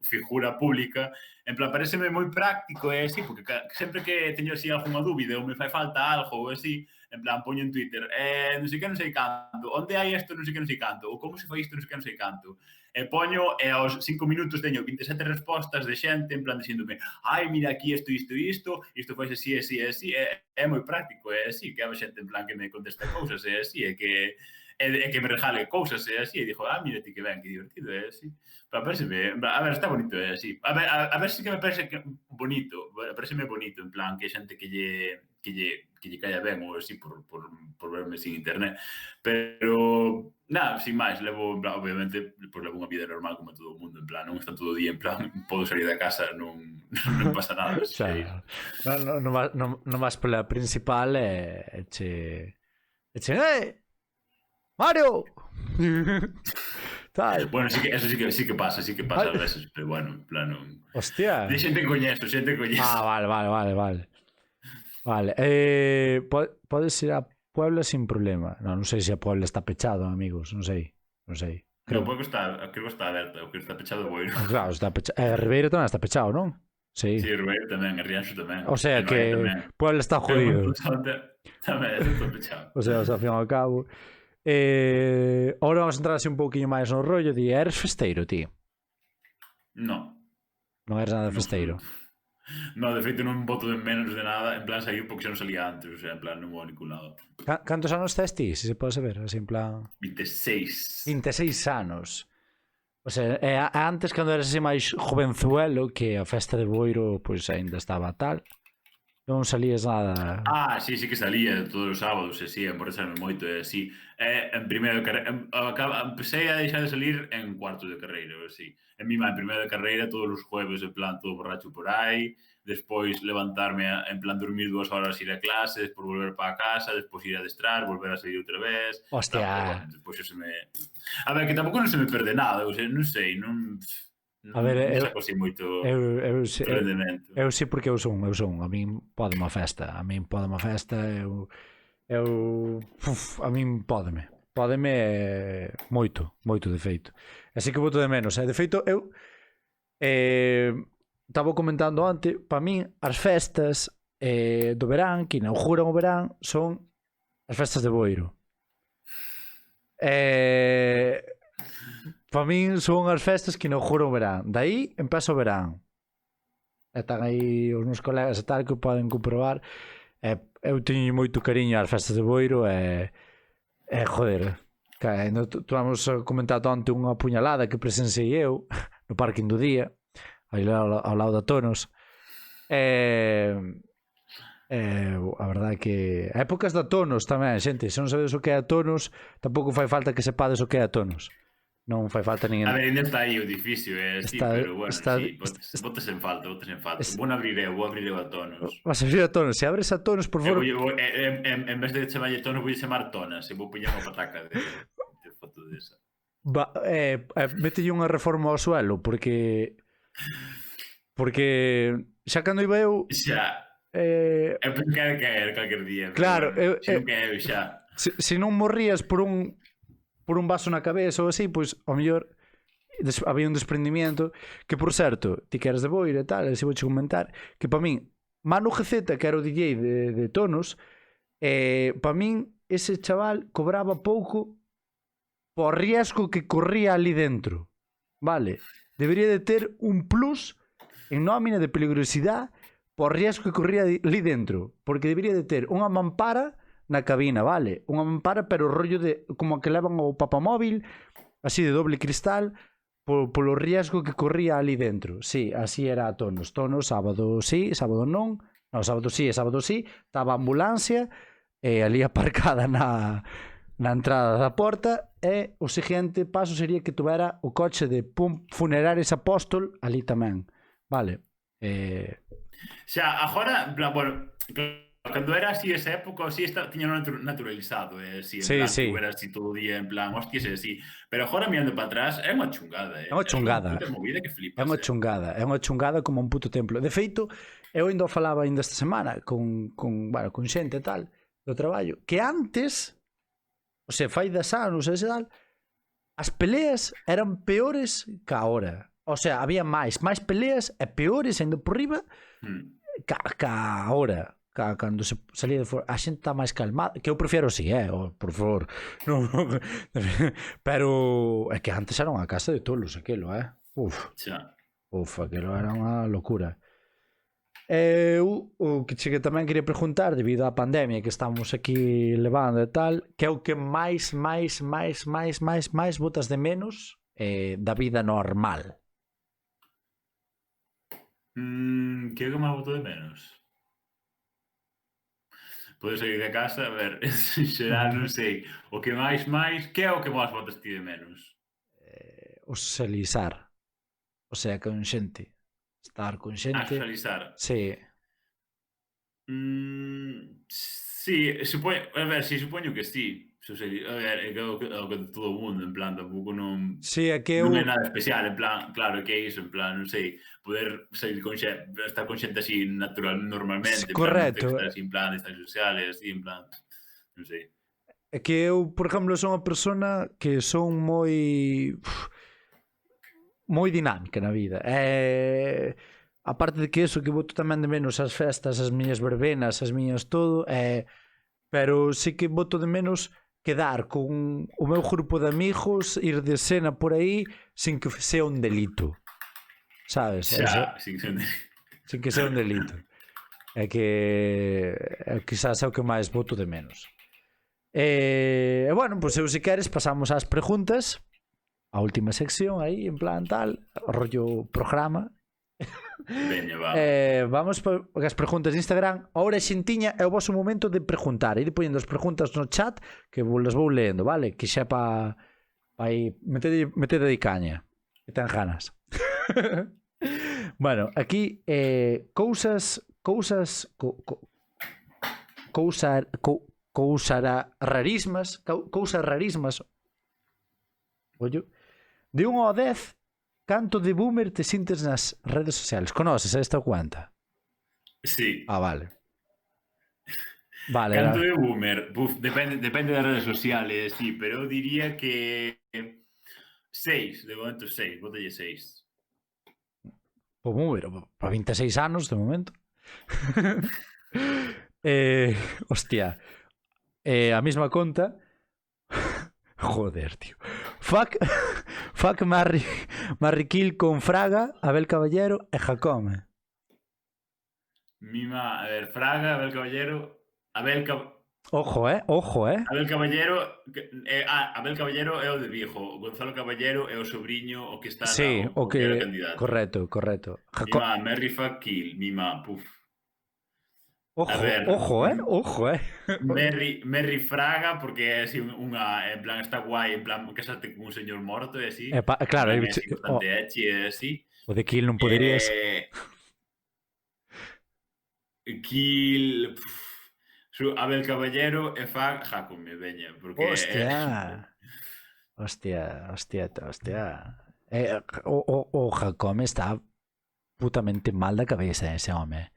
figura pública, en plan, pareceme moi práctico e así, porque sempre que teño así algunha dúbida ou me fai falta algo ou así, en plan, poño en Twitter, non sei que, non sei canto, onde hai isto, non sei que, non sei canto, ou como se fai isto, non sei que, non sei canto. E poño, e aos 5 minutos teño 27 respostas de xente, en plan, dixéndome, ai, mira aquí isto, fai así, así, así, é moi práctico, é así, que hai xente, en plan, que me contesta cousas, é así, é que me regale cousas, é así, e dixo, mira ti que ben, que divertido, é así. Pero pareceme, a ver, está bonito, é así. A ver si que me parece que bonito, pareceme bonito, en plan, que hai xente que lle caia ben ou así por verme sin internet. Pero, nada, sin máis, levo, en plan, obviamente, pues levo unha vida normal como todo o mundo, en plan, non está todo o día, en plan, podo salir da casa, non pasa nada. Xa, non vas pola principal e che... Mario! Tal. Bueno, sí que, eso sí que pasa a veces, pero bueno, en plan, non... Hostia. De xente coñezo. Vale. Vale. Podes ir a Puebla sin problema. Non sei se a Puebla está pechado, amigos. Non sei. Creo que está aberta, o que está pechado o Boiro. Claro, está pechado. Ribeiro tamén está pechado, non? Sí. Sí, Ribeiro tamén, Rianxo tamén. O sea que Puebla está jodido. Tamén, está pechado. O sea, ao fin e ao cabo. Ahora vamos a entrar así un pouquinho máis no rollo de eres festeiro, ti? Non eres nada festeiro. No, de feito non voto de menos de nada. En plan, saí porque xa non salía antes. O sea, en plan, non vou a ningún lado. Cantos anos tes ti, se pode saber? Así en plan... 26 anos. O sea, antes cando eres así máis jovenzuelo, que a festa de Boiro pois ainda estaba tal, non salías nada. Sí que salía todos os sábados, e sí, emborracharme moito, e así. En primeiro de carreira, empecé a deixar de salir en cuarto de carreira, e así. En primeiro de carreira, todos os jueves, en plan, todo borracho por aí, despois levantarme, en plan, dormir 2 horas, ir a clase, despois volver para a casa, despois ir a adestrar, volver a salir outra vez. Hostia. Despois se me... A ver, que tampouco non se me perde nada, o sea, non sei, non... A ver, eu saco así moito rendemento. Eu sei porque eu son. A min pódeme a festa. A min a min pódeme moito de feito. Así que boto de menos. De feito, eu estaba comentando antes, para min as festas do verán, que inauguran o verán, son as festas de Boiro. Para min son as festas que inauguran o verán. Daí empeza o verán. Están aí os meus colegas e tal que poden comprobar. Eu teño moito cariño ás festas de Boiro e joder, vamos a comentar onte unha puñalada que presenciei eu no parking do día, aí ao lado da Tonos. A verdade que épocas da Tonos tamén, xente, se non sabedes o que é a Tonos, tampouco fai falta que sepades o que é a Tonos. Non fai falta ninguén. A ver, ainda está aí o edificio, sí, pero bueno, sí, botas en falta. Vou abrir eu a Tonos. Vas a abrir a Tonos, se abres a Tonos, por favor. En vez de chamarlle Tonos, vou chamar Tonas, e vou poñer unha pataca de foto desa. Mételle unha reforma ao suelo, porque xa cando iba eu... Xa, eu pensei que caer calquer día. Claro, xa non caeu xa. Se non morrías por un vaso na cabeza ou así, pois ao mellor había un desprendimiento que, por certo, ti que eres de Boira e tal, e se vou che comentar que para min, Manu GZ, que era o DJ de Tonos, para min ese chaval cobraba pouco por riesgo que corría ali dentro, vale? Debería de ter un plus en nómina de peligrosidade por riesgo que corría ali dentro, porque debería de ter unha mampara na cabina, vale? Unha mampara, pero o rollo de como a que levan o papamóvil, así de doble cristal, polo riesgo que corría ali dentro. Sí, así era a Tonos. Tonos, sábado sí, sábado non. Non, sábado sí, estaba a ambulancia ali aparcada na entrada da porta e o seguinte paso sería que tuvera o coche de Funerarias Apóstol ali tamén. Vale. Xa, agora, en plan, bueno, cando era así esa época, así tiña naturalizado, así, en Sí, plan, sí. que era así todo o día, en plan, hostias, así. Pero agora, mirando para atrás, é unha chungada, É unha chungada. É unha puta movida que flipas, É unha chungada como un puto templo. De feito, eu ainda o falaba ainda esta semana con xente e tal do traballo, que antes, o sea, fai 10 anos e tal, as peleas eran peores que agora. O sea, había máis peleas e peores ainda por riba que agora. Cando se salía de fora, a xente está máis calmada, que eu prefiero así, por favor. No. Pero é que antes era unha casa de tolos aquilo, Uf, aquilo era unha locura. O que che tamén quería preguntar, debido á pandemia que estamos aquí levando e tal, que é o que máis botas de menos da vida normal? Que é o que máis boto de menos? Podo sair de casa, a ver, en xeral non sei. O que máis, que é o que máis botas ti de menos? O socializar. O sea, con xente. Estar con xente. Socializar. Sí. Sí, supoño que sí. A ver, é o que todo o mundo, en plan, tampouco non... Sí, é que non é nada especial, en plan, claro, que é iso, en plan, non sei, poder sair con xente, estar con xente así normalmente, correcto. En plan, non ter que estar así, en plan, distancias sociales, así, en plan, non sei. É que eu, por exemplo, son unha persona que son moi dinámica na vida. Aparte de que eso, que boto tamén de menos as festas, as miñas verbenas, as miñas todo, pero sí que boto de menos quedar con o meu grupo de amigos, ir de cena por aí sin que sea un delito, sabes? Xa, sin que sea un delito. É que quizás é o que máis boto de menos. Bueno, pois eu se queres pasamos ás preguntas, a última sección aí, en plan tal, rollo programa. Veña, va. Vamos as preguntas de Instagram. Ahora xintiña é o vosso momento de preguntar. Ir poñendo as preguntas no chat que las vou lendo, vale? Que xa pa aí metede de caña. Que ten ganas. Bueno, aquí cousas rarísimas. Ollo. De 1 ao 10, canto de boomer te sintes nas redes sociales? Conoces esta cuenta? Sí. Vale. Canto de boomer? Depende das redes sociales, sí, pero eu diría que 6, de momento 6, botelle 6. O boomer, para 26 anos de momento. Hostia. A mesma conta. Joder, tío. Fuck Marry Kill con Fraga, Abel Caballero e Jacome. A ver, Fraga, Abel Caballero, Ojo, Abel Caballero, Abel Caballero é o de Vigo, Gonzalo Caballero é o sobrinho o que está o que era candidato. Correcto. Mima, Merry Fuck Kill, Mima, puf. Ojo. Merry Fraga, porque é así unha, en plan, está guai, en plan, que salte con un señor morto e así. Claro, é bastante echi e así. O de Kill non poderías. Kill... Abel Caballero e Fag Jacome, veña, porque... Hostia. O Jacome está putamente mal da cabeza, ese home.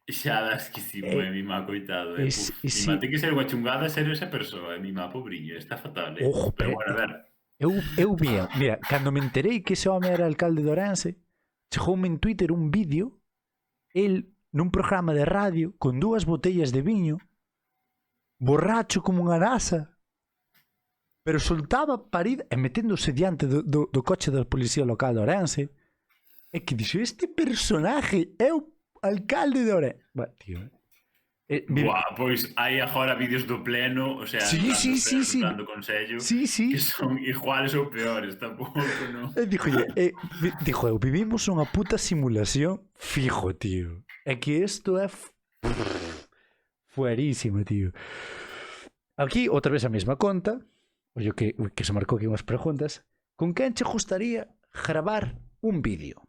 Xa das que si, Mima, coitado. Mima, ten que ser unha chungada ser esa persoa, Mima, pobriño, está fatal. Ojo, pero bueno, a ver. Eu vi, mira, cando me enterei que ese home era alcalde de Ourense, chegoume en Twitter un vídeo, el nun programa de radio, con 2 botellas de viño, borracho como unha nasa, pero soltaba parida e meténdose diante do coche da policía local de Ourense, e que dixo, este personaje é o alcalde de Ourense. Bueno, tío, pois hai agora vídeos do pleno, o sea, sí. do consello, que son iguales ou peores, tampouco, non? Dijo, vivimos unha puta simulación fijo, tío. É que isto é fuerísimo, tío. Aquí, outra vez a mesma conta. Ollo que se marcou aquí unhas preguntas. Con quen che gustaría gravar un vídeo?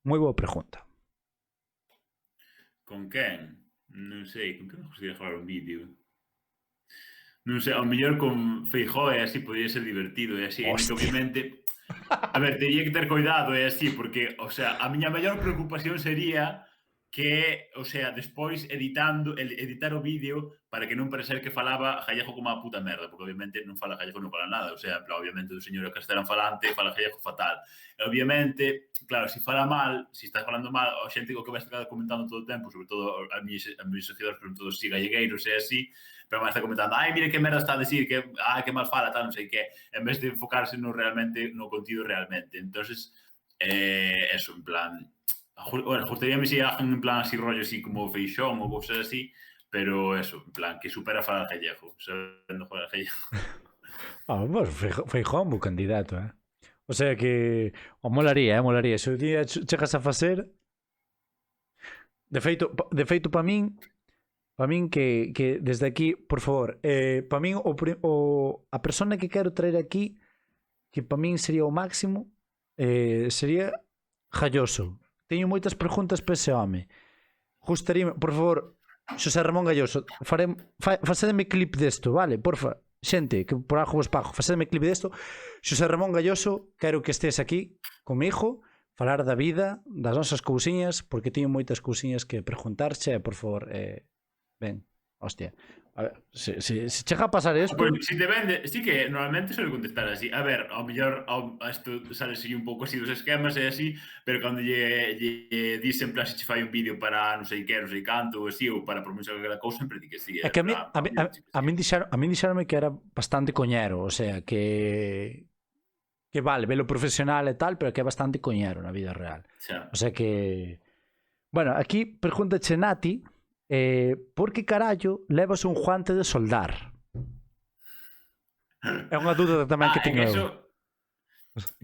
Moi boa pregunta. Con quen? Non sei, con quen me gustaría gravar un vídeo? Non sei, ao mellor con Feijóo e así podría ser divertido e así, que Hostia. obviamente, a ver, teria que ter cuidado e así, porque, o sea, a miña maior preocupación sería que, o sea, despois editar o vídeo para que non parecer que falaba gallego como a puta merda, porque obviamente non fala gallego, non fala nada, o sea, en plan, obviamente o señor castelán falante fala gallego fatal. E obviamente, claro, se fala mal, se estás falando mal, a xente o que vai estar comentando todo o tempo, sobre todo a mis seguidores, pero todos si gallegueiros e así, pero vai estar comentando, ai, mire que merda está a decir, que mal fala, tal, non sei que, en vez de enfocarse no contido realmente. Entonces, eso, en plan, bueno, gustaríame si hagan en plan así rollo así como Feixón ou cousas así, pero eso, en plan, que supera falar gallego, sabendo falar gallego. Bueno, Feijóo é un bo candidato, O sea que molaría, molaría. Se o día chegas a facer, de feito para min que desde aquí, por favor, para min a persona que quero traer aquí, que para min sería o máximo, sería Galloso. Teño moitas preguntas para ese home. Gustaría, por favor, Xosé Ramón Galloso, facedeme clip desto, vale? Porfa, xente, que por algo vos pago, facedeme clip desto. Xosé Ramón Galloso, quero que estés aquí comigo, falar da vida, das nosas cousiñas, porque teño moitas cousiñas que preguntarche, por favor, ven, hostia. A ver, se chega a pasar isto... Pues, si te vende, sí que normalmente suele contestar así. A ver, ao mellor isto sale así un pouco así dos esquemas e así, pero cando lle dice en plan se che fai un vídeo para non sei que, non sei canto, ou así, ou para promocionar aquela cousa, sempre di que sí. É que a min dixeronme que era bastante coñero, o sea, que vale, velo profesional e tal, pero que é bastante coñero na vida real. Xa. O sea que... Bueno, aquí pregunta Nati, por que carallo levas un guante de soldar? É unha dúda tamén que teño eu.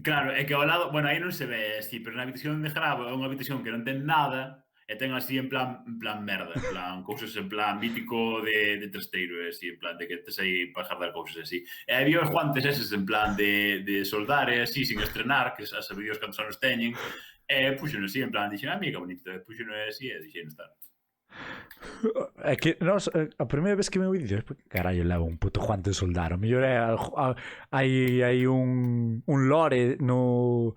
Claro, é que ao lado, bueno, aí non se ve así, pero na habitación de gravo é unha habitación que non ten nada e ten así en plan merda, en plan cousas en plan mítico de trasteiro, así, en plan de que tes aí para guardar cousas así. E había os guantes eses en plan de soldar e así, sin estrenar, que a saber Dios cantos anos teñen, e puxono así, en plan, dixen, mira que bonito, e puxono así e dixen, está. É que nos, a primeira vez que me ouvi dices, carallo, levo un puto guante de soldar. O mellor é hai un lore no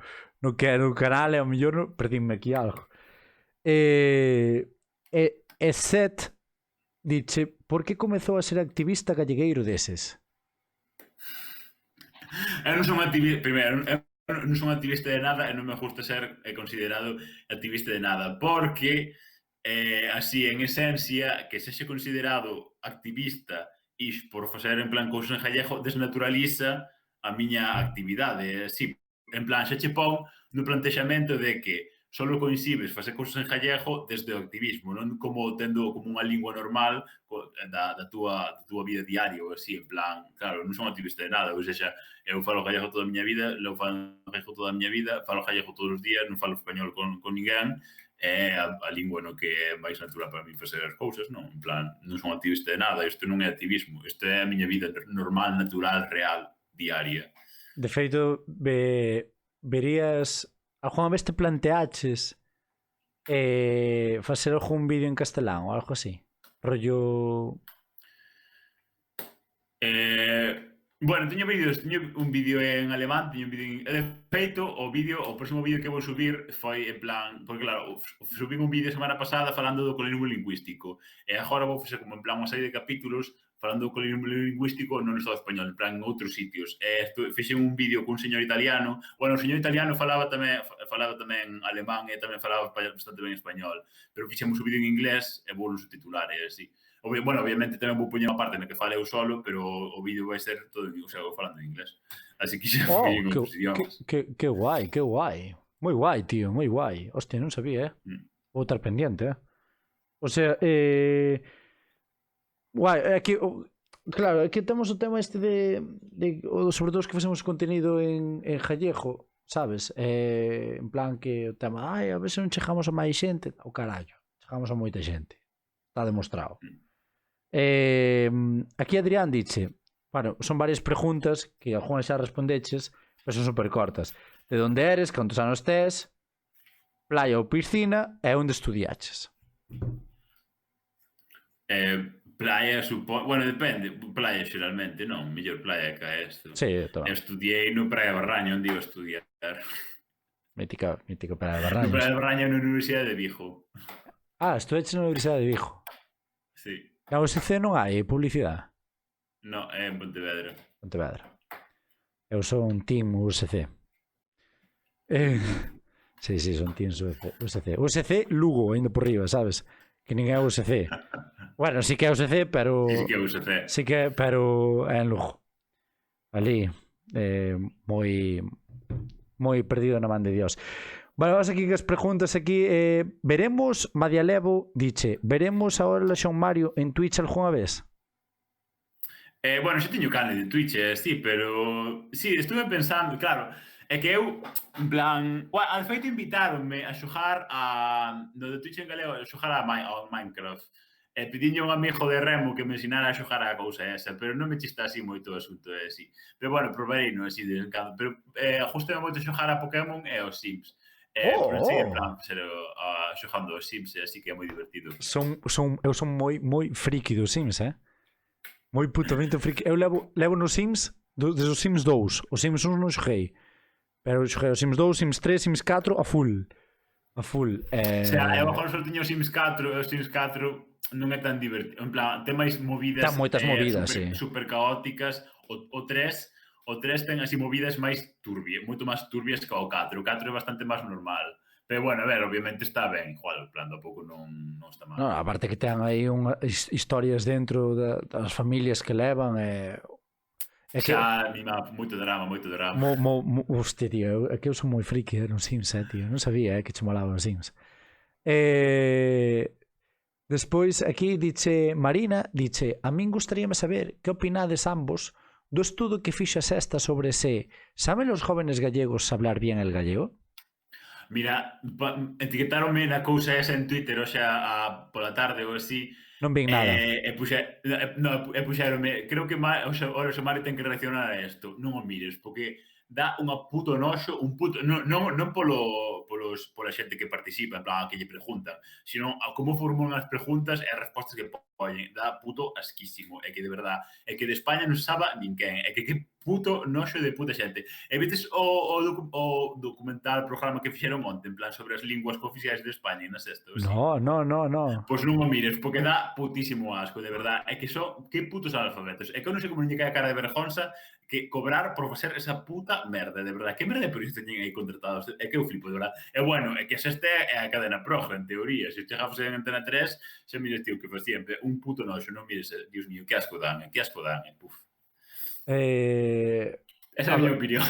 canal e o mellor perdíme aquí algo. Seth dice, por que comezou a ser activista gallegueiro deses? Eu non son activista, primeiro, non son activista de nada e non me gusta ser considerado activista de nada, porque así, en esencia, que sexe considerado activista e por facer en plan cousas en gallego desnaturaliza a miña actividade. Sí, en plan, xa che pon no plantexamento de que solo coincibes facer cousas en gallego desde o activismo, non como tendo como unha lingua normal da túa vida diaria ou así, en plan, claro, non son activista de nada, ou seja, eu falo gallego toda a miña vida, eu falo gallego toda a miña vida, falo gallego todos os días, non falo español con ninguén, é a lingua no que é máis natural para mí facer as cousas, non? En plan, non son activista de nada, isto non é activismo, isto é a miña vida normal, natural, real, diaria. De feito, verías, algunha vez te planteaches facer algún vídeo en castelán ou algo así? Rollo... Bueno, teño un vídeo en alemán, teño un vídeo de feito, o próximo vídeo que vou subir foi en plan, porque claro, subí un vídeo a semana pasada falando do colinismo lingüístico, e agora vou facer como en plan unha serie de capítulos falando do colinismo lingüístico non no Estado español, en plan en outros sitios. Fixen un vídeo cun señor italiano, bueno, o señor italiano falaba tamén alemán e tamén falaba bastante ben español, pero fixemos o vídeo en inglés e vou no subtitular e así. Bueno, obviamente tamén vou poñer unha parte na que fale eu solo, pero o vídeo vai ser todo, o sea, falando en inglés. Así que xa fui en outros idiomas. Que guai, que guai. Moi guai, tío, moi guai. Hostia, non sabía, Vou estar pendiente, O sea, guai, é que... Claro, é que temos o tema este de sobre todo os que facemos contenido en gallego, sabes? En plan que o tema, a ver se non chegamos a máis xente. O carallo, chegamos a moita xente. Está demostrado. Aquí Adrián dice, bueno, son varias preguntas que algunhas xa respondeches, pero son super cortas. De onde eres, cantos anos tes, playa ou piscina e onde estudiaches? Playa, bueno, depende. Playa, xeralmente, non. Mellor playa que a esto. Sí, toda. Estudiei no Praia de Barraña, onde iba a estudiar. Mítica Praia de No Barraños. Praia de Barraña na Universidade de Vigo. Estudaches na Universidade de Vigo. Sí. Na USC non hai publicidade? No, é en Pontevedra. Pontevedra. Eu son un team USC. Sí, son team USC. USC Lugo, ainda por riba, sabes? Que ninguén é USC. Bueno, sí que é USC, pero... Sí que é USC. Sí que, pero é en Lugo. Ali, moi perdido na man de Dios. Vale, vamos aquí que as preguntas aquí. Veremos, Madia Levo diche, veremos ahora a Xon Mario en Twitch algunha vez? Bueno, xa teño canal de Twitch, sí, pero... Sí, estuve pensando, claro, é que eu, en plan... Bueno, al feito invitaronme a xogar no de Twitch en galego, a xogar a Minecraft. Pediñe un amigo de Remo que me ensinara a xogar a cousa esa, pero non me chista así moito o asunto, así. Pero bueno, probarei, non así de encado. Pero justo moito xogar a Pokémon e aos Sims. Pero sí, en plan, xogando aos Sims, así que é moi divertido. Eu son moi friki dos Sims, moi putamente friki. Eu levo nos Sims desde os Sims 2. Os Sims 1 non xoguei, pero xoguei os Sims 2, Sims 3, Sims 4 a full. O sea, eu agora só teño Sims 4, e os Sims 4 non é tan divertido. En plan, ten máis movidas, moitas movidas, super caóticas. O 3 ten así movidas máis turbias, moito máis turbias que o 4. O 4 é bastante máis normal. Pero bueno, a ver, obviamente está ben, igual, en plan, tampouco non está mal. No, aparte que ten aí historias dentro das familias que levan xa anima, moito drama. Hostia, tío, é que eu son moi friki nos Sims, tío. Non sabía que che molaba os Sims. Despois, aquí dice Marina, dice, a min gustaríame saber que opinades ambos do estudo que fixo a Sexta sobre ¿saben los jóvenes gallegos hablar bien el gallego? Mira, etiquetaronme na cousa esa en Twitter, o xa, pola tarde ou así. Non vin nada. Puxeronme, creo que o Xomari ten que reaccionar a isto. Non o mires, porque dá unha puto noxo, non pola xente que participa, en plan, que lle preguntan, sino a como formulan as preguntas e as respostas que poñen. Dá puto asquísimo. É que, de verdad, é que de España non saba ninguén. É que puto noxo de puta xente. E vites o documental, programa que fixeron onte, en plan, sobre as linguas oficiais de España, na Sexta? No. Pois non o mires, porque dá putísimo asco, de verdad. É que que putos analfabetos. É que eu non sei como non lle cae a cara de vergonza que cobrar por facer esa puta merda, de verdad. Que merda por isto teñen aí contratados? É que eu flipo, de verdad. E bueno, é que a Sexta é a cadena Proja, en teoría. Se chegafas en Antena 3, xa mires, tío, que faz sempre un puto noxo, non mires, Dios mío, que asco dan, puf. Esa é a miña opinión.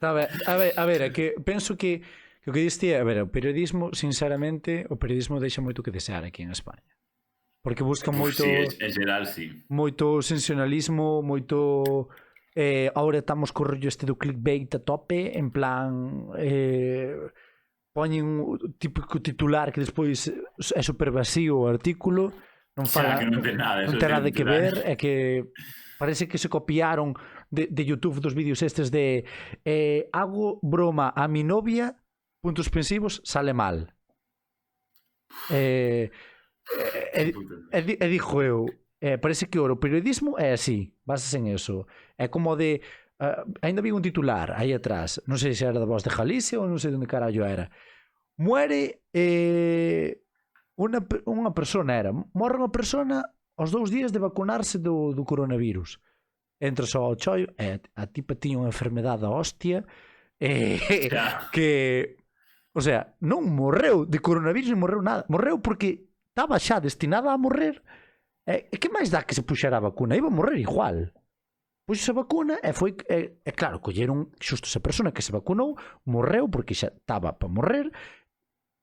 A ver, é que penso que o que diste é, a ver, o periodismo, sinceramente, o periodismo deixa moito que desear aquí en España. Porque busca moito... Sí, en geral, sí. Moito sensacionalismo, moito... Ahora estamos co rollo este do clickbait a tope, en plan... poñen un típico titular que despois é super vacío o artículo, non fala, que non ten nada, non ten nada que ver, é que parece que se copiaron de YouTube dos vídeos estes de hago broma a mi novia, puntos suspensivos, sale mal. E dixo eu, parece que o periodismo é así, basas en eso. É como de ainda vi un titular aí atrás, non sei se era da Voz de Galicia ou non sei onde carallo era. Muere unha persona, morre unha persona aos 2 días de vacunarse do coronavirus. Entra só ao chollo e a tipa tiña unha enfermedade da hostia que, o sea, non morreu de coronavirus, non morreu nada, morreu porque estaba xa destinada a morrer. E que máis dá que se puxera a vacuna? Iba a morrer igual. Puxo a vacuna e foi, claro, colleron xusto esa persona que se vacunou, morreu porque xa estaba para morrer.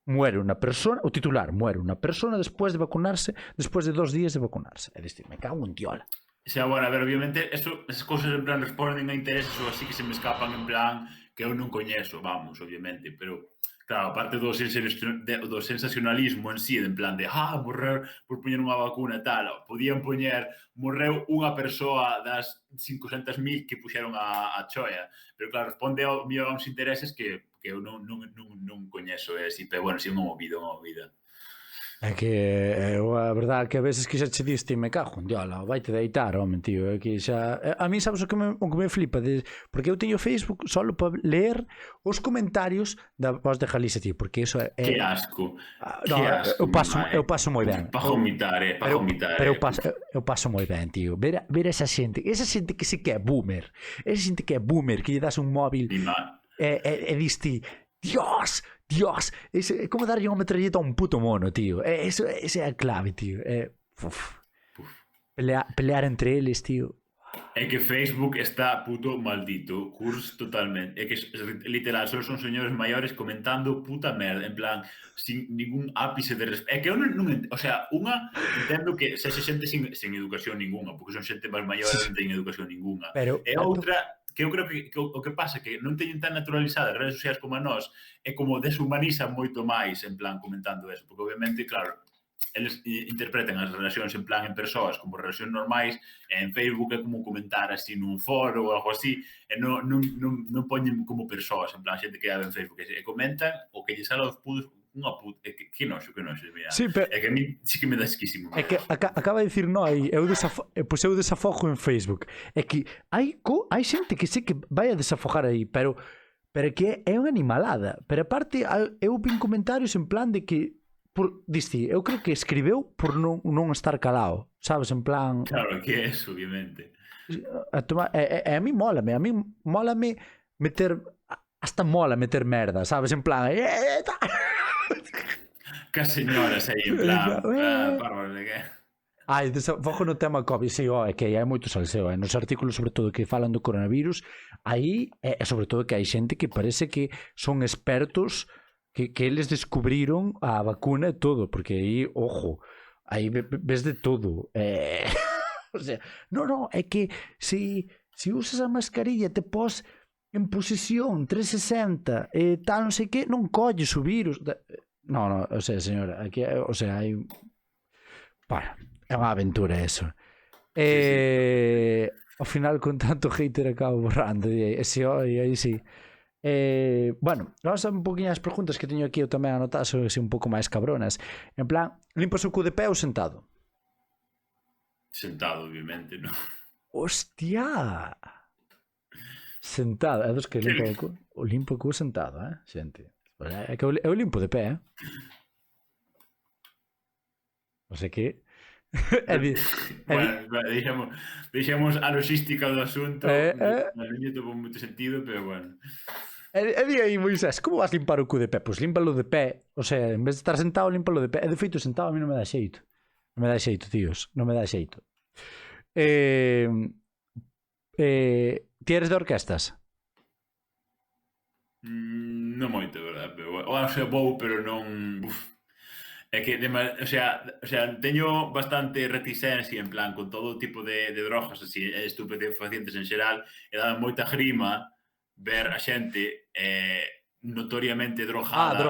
Muere unha persona, o titular, muere unha persona despois de vacunarse, despois de 2 días de vacunarse. É dicir, me cago en tiola. O sea, bueno, a ver, obviamente, esas cousas en plan responden a intereses ou así que se me escapan en plan que eu non coñezo, vamos, obviamente, pero Claro, aparte do sensacionalismo en sí, en plan de morreu por poñer unha vacuna e tal, podían poñer morreu unha persoa das 500.000 que puxeron a choia, pero claro, responde ao mío a uns intereses que eu non coñezo, así, pero bueno, si unha movida. É que eu a verdade que a veces que xa che diste me cago en diola, vaite deitar, home, tío, é que xa a mí sabes o que me flipa porque eu teño Facebook solo para ler os comentarios da Voz de Galicia, tío, porque eso Que asco, no, que asco, mi eu mae. paso moi ben. Pa vomitar, pa vomitar. Pero eu paso moi ben, tío. Ver esa xente que se que é boomer, esa xente que é boomer, que lle das un móvil Mi mae. e diste Dios, Dios, é como darlle unha metralleta a un puto mono, tío. Esa é a clave, tío. Pelear entre eles, tío. É que Facebook está puto maldito, curs totalmente. É que literal, só son señores maiores comentando puta merda, en plan, sin ningún ápice de respeto. É que eu o sea, entendo que sexe xente sin educación ninguna, porque son xente máis maior e non teñen educación ninguna. E outra que eu creo que o que pasa que non teñen tan naturalizadas as redes sociais como a nós, é como deshumanizan moito máis en plan comentando eso, porque obviamente, claro, eles interpretan as relacións en plan en persoas como relacións normais, e en Facebook é como comentar así nun foro ou algo así, e non poñen como persoas, en plan xente que abre en Facebook, e comentan o que lle sale aos putos unha puta, que noxo, mira. Sí, pero é que a mí sí que me dá esquísimo. É que acaba de dicir no, eu desafogo en Facebook. É que hai xente que sei que vai a desafogar aí, pero que é unha animalada. Pero aparte, eu vi comentarios en plan de que diste, eu creo que escribeu por non estar calado, sabes, en plan... Claro, que é eso, obviamente. A mí mólame meter... Hasta mola meter merda, sabes, en plan... Que as señoras aí, en plan, bárbaro de que... Desafogo no tema COVID, sí, é que hai moito salseo, nos artículos sobre todo que falan do coronavirus, aí é sobre todo que hai xente que parece que son expertos que eles descubriron a vacuna e todo, porque aí, ojo, aí ves de todo. O sea, no, é que se usas a mascarilla te pos en posición 360 e tal, non sei que, non colles o virus. No, o sea, señora, aquí, o sea, hai... Bueno, é unha aventura eso. Ao final, con tanto hater acabo borrando, e aí sí. Bueno, vamos a un poquinho as preguntas que teño aquí eu tamén anotadas, un pouco máis cabronas. En plan, limpas o cu de pé ou sentado? Sentado, obviamente, non? Hostia! Sentado, é dos que limpa o cu. O limpo o cu sentado, xente. É que eu limpo de pé, O sea que... Bueno, deixamos a logística do asunto, na liña tuvo moito sentido, pero bueno. Di aí, Moisés, como vas limpar o cu de pé? Pois límpalo de pé, o sea, en vez de estar sentado, límpalo de pé. E de feito, sentado a mí non me dá xeito. Non me dá xeito, tíos, non me dá xeito. Ti eres de orquestas? Non moito, verdad, pero bueno, o sea, vou, pero non... É que, o sea, teño bastante reticencia en plan con todo tipo de drogas así, estupefacientes en xeral, e dá moita grima ver a xente notoriamente drogada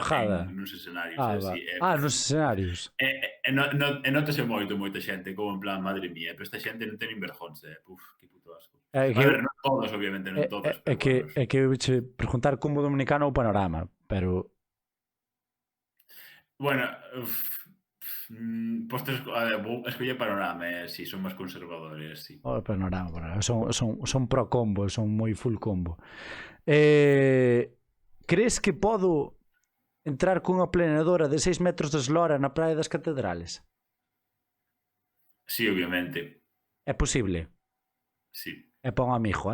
nos escenarios. Nos escenarios. E notase moita xente, como en plan, madre mía, pero esta xente non ten nin vergonza, que puto asco. A ver, non todos, obviamente, non todos. É que eu che preguntar como dominicano o panorama, pero... Bueno, vou escoller panorama, si, son máis conservadores, si. Panorama, son pro combo, son moi full combo. Crees que podo entrar cunha planeadora de 6 metros de eslora na Praia das Catedrales? Sí, obviamente. É posible? Sí. É pa un amigo,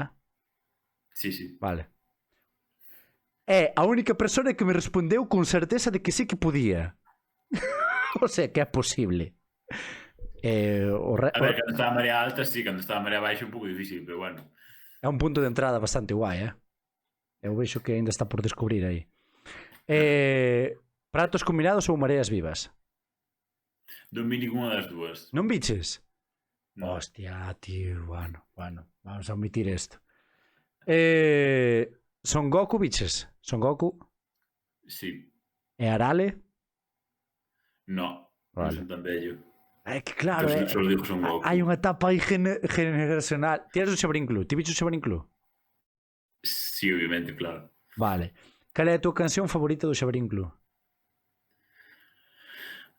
Sí. Vale. É a única persona que me respondeu con certeza de que sí que podía. O sea, que é posible. A ver, cando está a marea alta, sí, cando está a marea baixa é un pouco difícil, pero bueno. É un punto de entrada bastante guai, Eu vexo que ainda está por descubrir aí. Pratos combinados ou mareas vivas? Non vi ninguna das dúas. Non biches? No. Hostia, tío, bueno, vamos a omitir esto. Son Goku biches? Son Goku? Sí. E Arale? No, non Vale. son tan vello. É que claro, Entón, só os digo son Goku. hai unha etapa aí generacional. Tienes o Xabarín Club? Ti bicho o Xabarín Club? Sí, obviamente, claro. Vale. Cal é a tua canción favorita do Xabarín Club?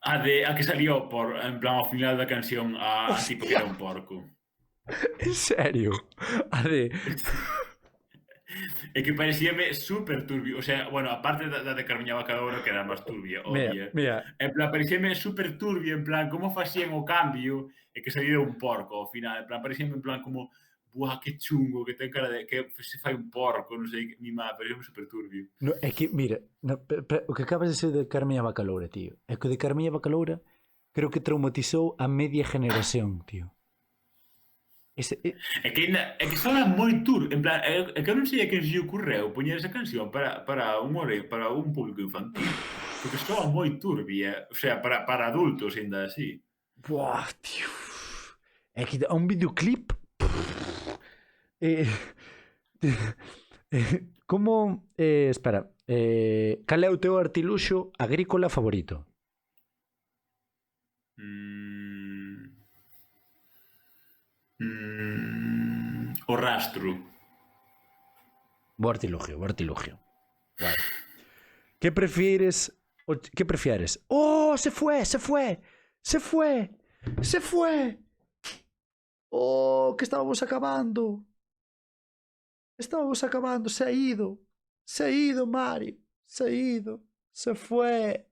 A que salió en plan, ao final da canción, a tipo que Hostia, era un porco. en serio? A de... É que parecíame super turbio. O sea, bueno, aparte da de Carmiña Vacadouro, que era máis turbia, Mira, obvia. mira. En plan, parecíame super turbio, en plan, como facían o cambio e que salía un porco ao final. En plan, parecíame en plan como, buah, que chungo, que ten cara de que se fai un porco, non sei, mi má, parecíame super turbio. No, é que, mira, no, o que acabas de ser de Carmiña Bacaloura, tío. É que o de Carmiña Bacaloura creo que traumatizou a media generación, tío. É que ainda, é que soa moi en plan, é que eu non sei a quen se lle ocurreu poñer esa canción para un público infantil, porque soa moi turbia, o sea, para adultos ainda así. Buah, tío. É que há un videoclip. Como... espera. Cal é o teu artiluxo agrícola favorito? O rastro. Bo artilugio, bo artilugio. Vale. Que prefieres? Que prefieres? ¡Oh! ¡Se fue! ¡Se fue! ¡Se fue! ¡Se fue! ¡Oh! Que estábamos acabando. Estábamos acabando. Se ha ido. Se ha ido, Mario. Se ha ido. Se fue.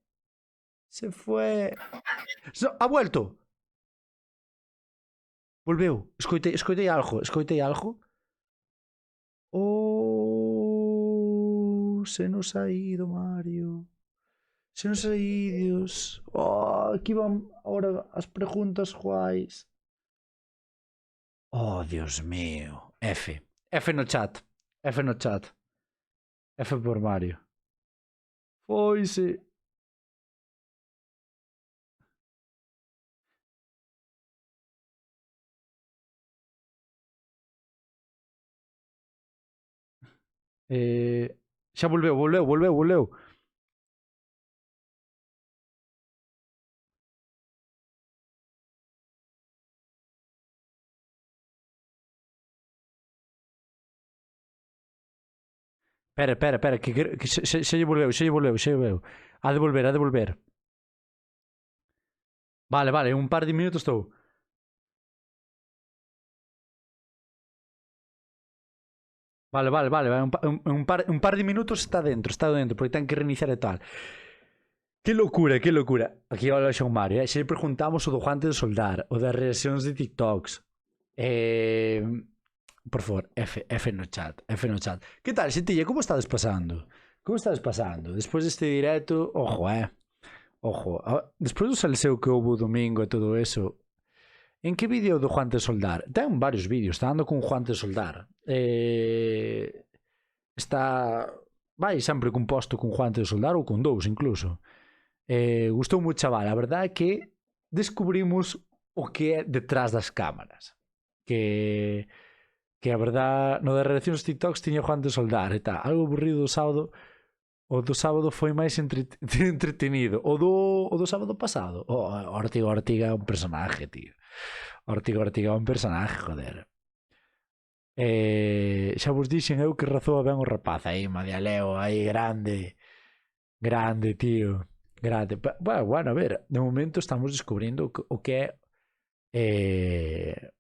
Se fue. Ha vuelto. Volveu. Escoitei algo. Escoitei algo. Oh, se nos ha ido, Mario. Se nos ha ido. Oh, aquí van ahora as preguntas guais. Oh, Dios mío. F. F no chat. F no chat. F por Mario. Foise. Xa volveu. Espera, que xa lle volveu. Ha de volver. Vale, un par de minutos estou. Vale, un par de minutos está dentro, porque ten que reiniciar e tal. Que locura. Aquí olha xa un Mario, xa lle preguntamos o do Juante de Soldar, o das reaccións de TikToks. Por favor, F no chat. Que tal, xentilla, como estades pasando? Despois deste directo, ojo. Despois do salseo que houve o domingo e todo eso, en que vídeo do Juan de Soldar? Ten varios vídeos, está ando con Juan de Soldar. Está... vai sempre composto con Juan de Soldar ou con dous incluso. Gustou mo chaval, a verdade é que descubrimos o que é detrás das cámaras. Que a verdade, no das reaccións TikToks tiña Juan de Soldar e tal, algo aburrido do sábado. O do sábado foi máis entretenido. O do sábado pasado, Ortiga é un personaje, tío. Ortiga é un personaje, joder. Xa vos dixen eu que razoa ben o rapaz aí, Madialeo, aí grande, tío, grande. Bueno, a ver, de momento estamos descubrindo o que é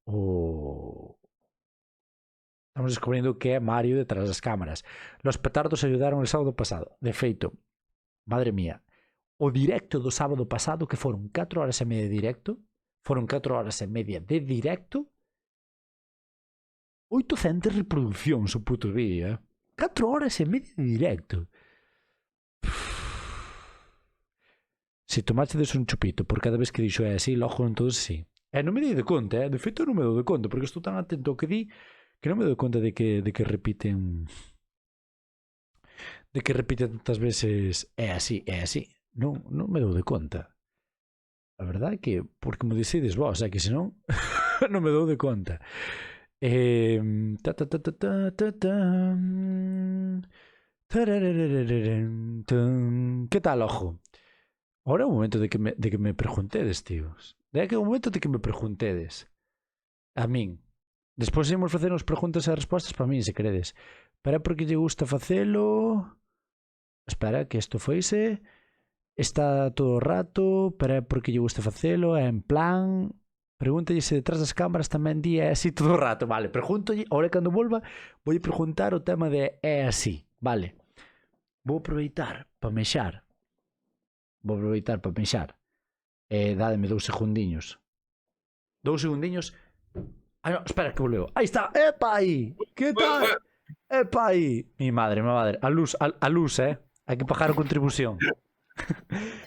Estamos descubrindo o que é Mario detrás das cámaras. Los petardos ayudaron el sábado pasado. De feito, madre mía, o directo do sábado pasado, que foron 4 horas e media de directo, 800 reproduccións o puto vídeo, 4 horas e media de directo. Se tomachedes un chupito por cada vez que dixo é así, logo non todos así. Non me dei de conta, de feito non me dou de conta, porque estou tan atento ao que di que non me dou conta de que repiten tantas veces é así. Non me dou de conta. A verdade é que porque me decides vos, é que senón non me dou de conta. Que tal, ojo? Ahora é o momento de que me preguntedes, tíos. É que é o momento de que me preguntedes. A min. Despois imos facer uns preguntas e respostas para min, se queredes. Pero é porque lle gusta facelo... Espera, que isto foise... Está todo o rato, pero é porque lle gusta facelo, é en plan... Pregúntalle se detrás das cámaras tamén di é así todo o rato. Vale, pregúntalle, ahora cando volva, vou preguntar o tema de é así. Vale. Vou aproveitar para mexar. Dádeme 2 segundiños. 2 segundiños. Ah, no, espera que volveu. Aí está. Epa aí. Que tal? Epa aí. Mi madre. A luz, hai que pagar a contribución.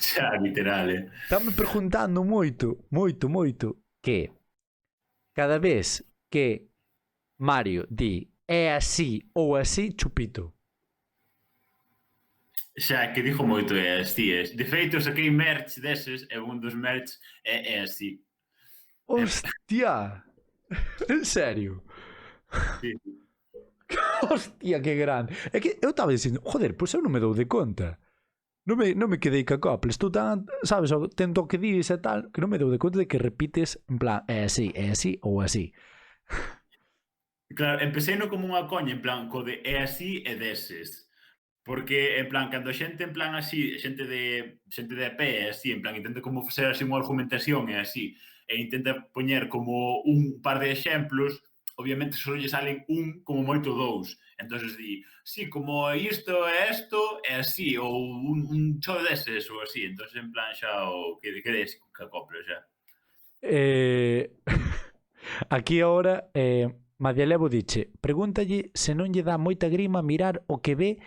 Xa, literal, Estame preguntando moito, que cada vez que Mario di é así ou así, chupito. Xa, que dixo moito é así. De feito, saquei merch deses e un dos merch é así. Hostia. En serio? Sí. Hostia, que grande. É que eu estaba dicindo, joder, pois eu non me dou de conta. Non me quedei ca copla. Estou tan, sabes, tento que dis e tal, que non me dou de conta de que repites en plan, é así ou así. Claro, empecé no como unha coña, en plan, co de é así e deses. Porque, en plan, cando xente, en plan, así, xente de a pé, así, en plan, intenta como facer así unha argumentación e así, e intenta poñer como un par de exemplos, obviamente só lle salen un, como moito dous. Entonces di, sí, como isto é así, ou un cho deses, ou así. Entonces, en plan, xa o que des que acoplo, xa. Aquí agora, Madialevo diche, pregúntalle se non lle dá moita grima mirar o que ve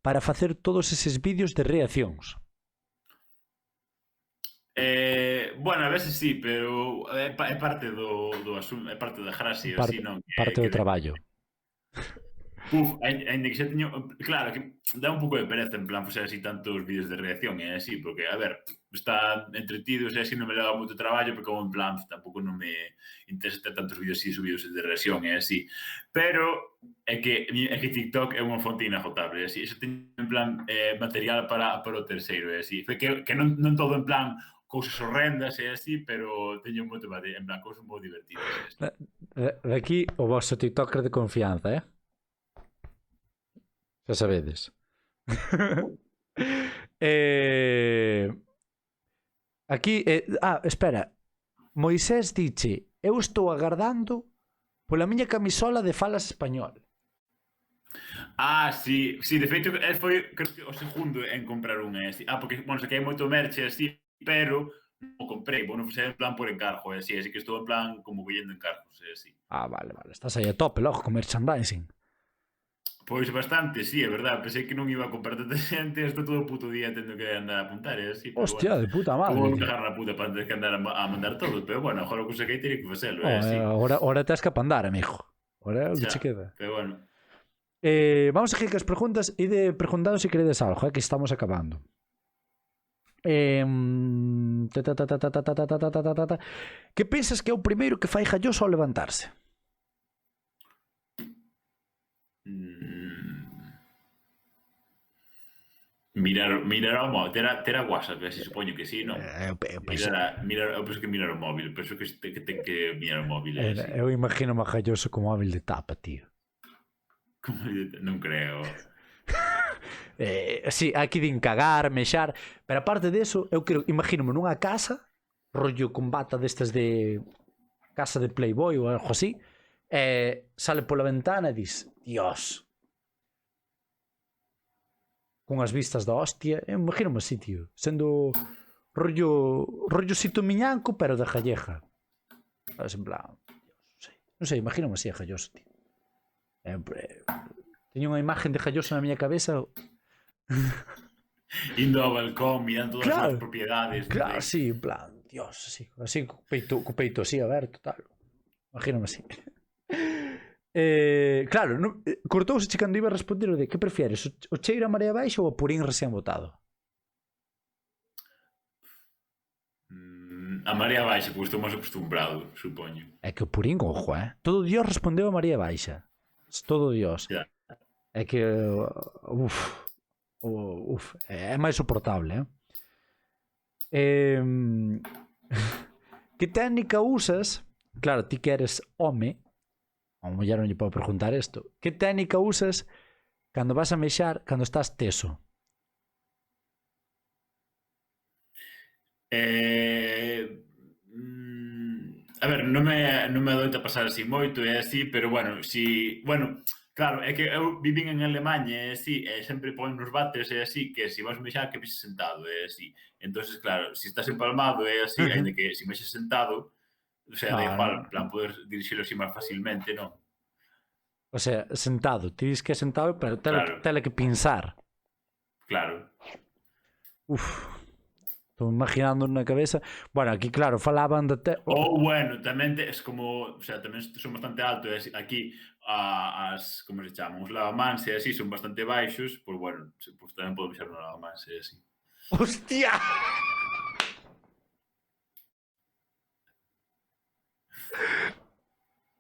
para facer todos eses vídeos de reaccións. Bueno, a veces sí, pero é parte do asunto, é parte da gracia, así, non? Parte do traballo. Ainda que xa teño... Claro, que dá un pouco de pereza, en plan, facer así tantos vídeos de reacción e así, porque, a ver, está entretidos e así non me leva moito traballo, porque como en plan, tampouco non me interesa ter tantos vídeos así subidos de reacción e así. Pero é que TikTok é unha fonte inagotable, e así. Eso teño, en plan, material para o terceiro, e así. Que non todo en plan cousas horrendas e así, pero teño moito material, en plan, cousas moi divertidas. De aquí o vosso TikToker de confianza, xa sabedes. Aquí, espera. Moisés diche, eu estou agardando pola miña camisola de falas español. Sí, de feito, foi, creo que, o segundo en comprar unha, así. Porque, bueno, sei que hai moito merche así, pero non comprei, bueno, foi en plan por encargo, así que estou en plan como collendo encargos, así. Vale, estás aí a tope, logo, con merchandising. Pois bastante, sí, é verdade. Pensei que non iba a comprar tanta xente, estou todo o puto día tendo que andar a apuntar, así, pero hostia, bueno. De puta madre. Vou cagar na puta para ter que andar a mandar todo, pero bueno, agora o que saquei teria que facelo, así. Ahora tens que apandar, amigo. Ahora é o que che queda. Pero bueno. Vamos a seguir que as preguntas e de preguntado se queredes algo, que estamos acabando. Que pensas que é o primeiro que fai Galloso ao levantarse? Mirar ao móvil, ter a WhatsApp, así supoño que sí, non? Eu penso que mirar o móvil, penso que ten que mirar o móvil. Eu imagino a Galloso con móvil de tapa, tío. Non creo. Sí, aquí din cagar, mexar, pero aparte deso, eu creo, imagínome nunha casa, rollo con bata destas de casa de Playboy ou algo así, sale pola ventana e dis, Dios, cunhas vistas da hostia, imagínome así, tío, sendo rollo Sito Miñanco, pero de Galleja. En plan, non sei, imagínome así a Galloso, tío. Teño unha imagen de Galloso na miña cabeza. Indo ao balcón, mirando todas as propiedades. Claro, sí, en plan, Dios, así co peito así aberto, tal. Imagíname así. Claro, cortouse che cando iba a responder o de que prefieres, o cheiro a marea baixa ou o purín recién botado? A marea baixa, porque estou máis acostumbrado, supoño. É que o purín, ojo, todo Dios respondeu a marea baixa. Todo Dios. Yeah. É que é máis soportable, que técnica usas? Claro, ti que eres home, a muller non lle podo preguntar isto. Que técnica usas cando vas a mexar, cando estás teso? A ver, non me adoita pasar así moito e así, pero bueno, si, bueno, claro, é que eu vivín en Alemanha e así, e sempre ponen nos váteres e así, que si vas mexar que mexes sentado e así. Entonces, claro, si estás empalmado e así, ainda que si mexes sentado, o sea, da No, igual, no. en plan, poder dirixilo así máis facilmente, non? O sea, sentado. Ti dis que é sentado, pero Claro, tele que pensar. claro. Estou imaginando na cabeza. Bueno, aquí claro, falaban de Ou, bueno, tamén es como, o sea, tamén son bastante alto, e aquí como se chama, os lavamans e así son bastante baixos, pois, bueno, pues tamén podo mexer no lavamans e así. ¡Hostia!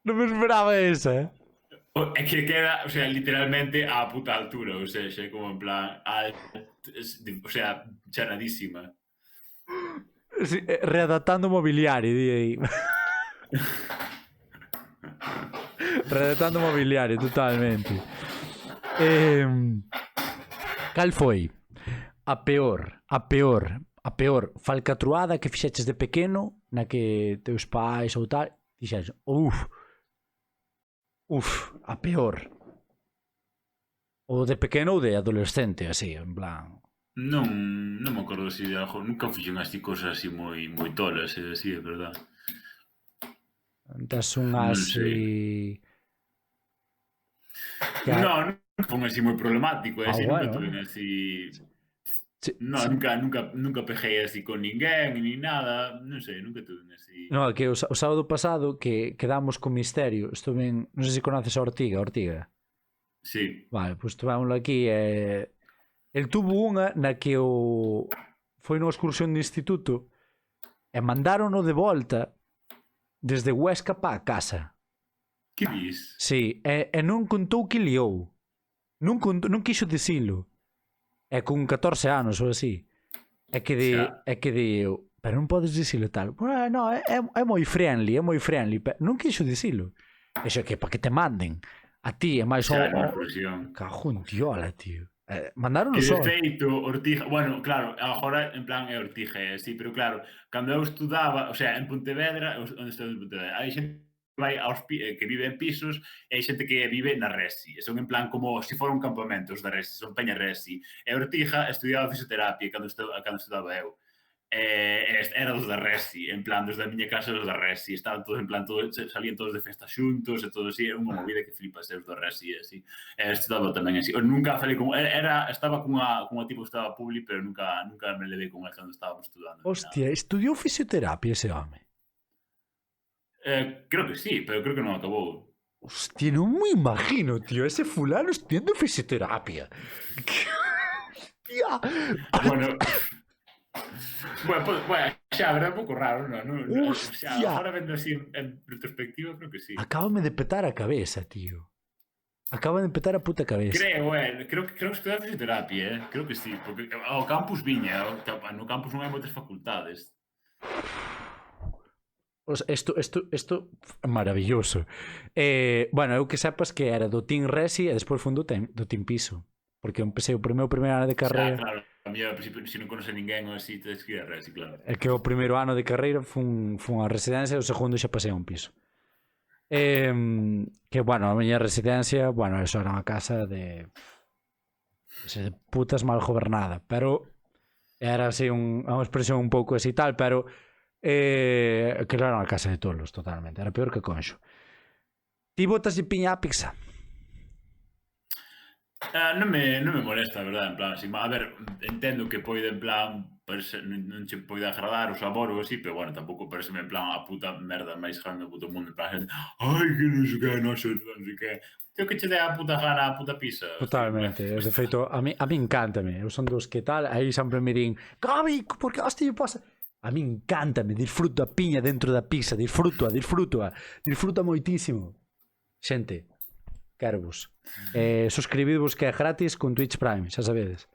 Non me esperaba esa, É que queda, o sea, literalmente á puta altura, o sea, como en plan, o sea, chanadísima. Sí, readaptando mobiliario, di aí. Readaptando mobiliario, totalmente. Cal foi a peor falcatruada que fixeches de pequeno, na que teus pais ou tal, dixeres, a peor. Ou de pequeno ou de adolescente, así, en plan. Non me acordo así de algo, nunca fixen así cosas así moi tolas, así, de verdad. Tes unha Non así. sei. Non fun así moi problemático, así nunca tuve así. Non, nunca peguei así con ninguén, ni nada, non sei, nunca tuve así. No, que o sábado pasado que quedamos con Misterio, estuve en, non sei se conoces a Ortiga. Sí. Vale, pois estuvémoslo aquí e el tuvo unha na que foi nunha excursión de instituto e mandárono de volta desde Huesca para a casa. Que dis? Sí, e non contou que liou. Non quixo dicilo. É con 14 anos ou así. É que di eu, pero non podes dicilo tal. No, é moi friendly, pero non quixo dicilo. Eso é que para que te manden a ti é máis cajo en diola, tío. Mandaron que só. De feito, Ortiga, bueno, claro, agora en plan é Ortiga, sí, pero claro, cando eu estudaba, o sea, en Pontevedra, onde estou en Pontevedra, hai xente que vai que vive en pisos e hai xente que vive na Resi. Son en plan como se foran campamentos da Resi, son peña Resi. E Ortiga estudiaba fisioterapia cando estudaba eu. Era dos da Resi, en plan, dos da miña casa dos da Resi, estaban todos, en plan, salían todos de festa xuntos e todo así, era unha movida que flipas, os da Resi, e así. Estudaba tamén así. Nunca falei con... Estaba cunha tipo que estaba publi, pero nunca me levei con ela cando estábamos estudando. Hostia, estudiou fisioterapia ese home? Creo que sí, pero creo que non acabou. Hostia, non me imagino, tío, ese fulano estudiando fisioterapia. Hostia. Bueno, xa, a verdade, un pouco raro, non? Hostia. Agora vendo así en retrospectiva, creo que sí. Acábame de petar a cabeza, tío. Acaba de petar a puta cabeza. Creo que estudar fisioterapia, creo que sí, porque ao campus viña, no campus non hai moitas facultades. Isto é maravilloso. Bueno, eu que sepas que era do Team Resi e despois fun do Team Piso. Porque eu empecé o primeiro ano de carreira. Claro, a mí ao principio, se non conoce ninguén ou así, tens que ir a Resi, claro. É que o primeiro ano de carreira fun a residencia e o segundo xa pasei a un piso. Que, bueno, a miña residencia, bueno, eso era unha casa de putas mal gobernada, pero era así unha expresión un pouco así tal, pero que era unha casa de tolos totalmente, era peor que Conxo. Ti botas de piña a pizza? Non me molesta, a verdade, en plan, así, a ver, entendo que poide, en plan, non che poide agradar o sabor ou así, pero, bueno, tampouco parece en plan a puta merda máis grande do puto mundo, en plan, ai, que non sei que, non sei que, teo que che dé a puta gana a puta pizza. Totalmente, de feito, a mí encántame, eu son dos que tal, aí sempre me din, Gabi, por que hostia pasa? A mí encántame, disfruto a piña dentro da pizza, disfruto moitísimo. Xente, Quervos. Suscribidvos que é gratis con Twitch Prime, xa sabedes.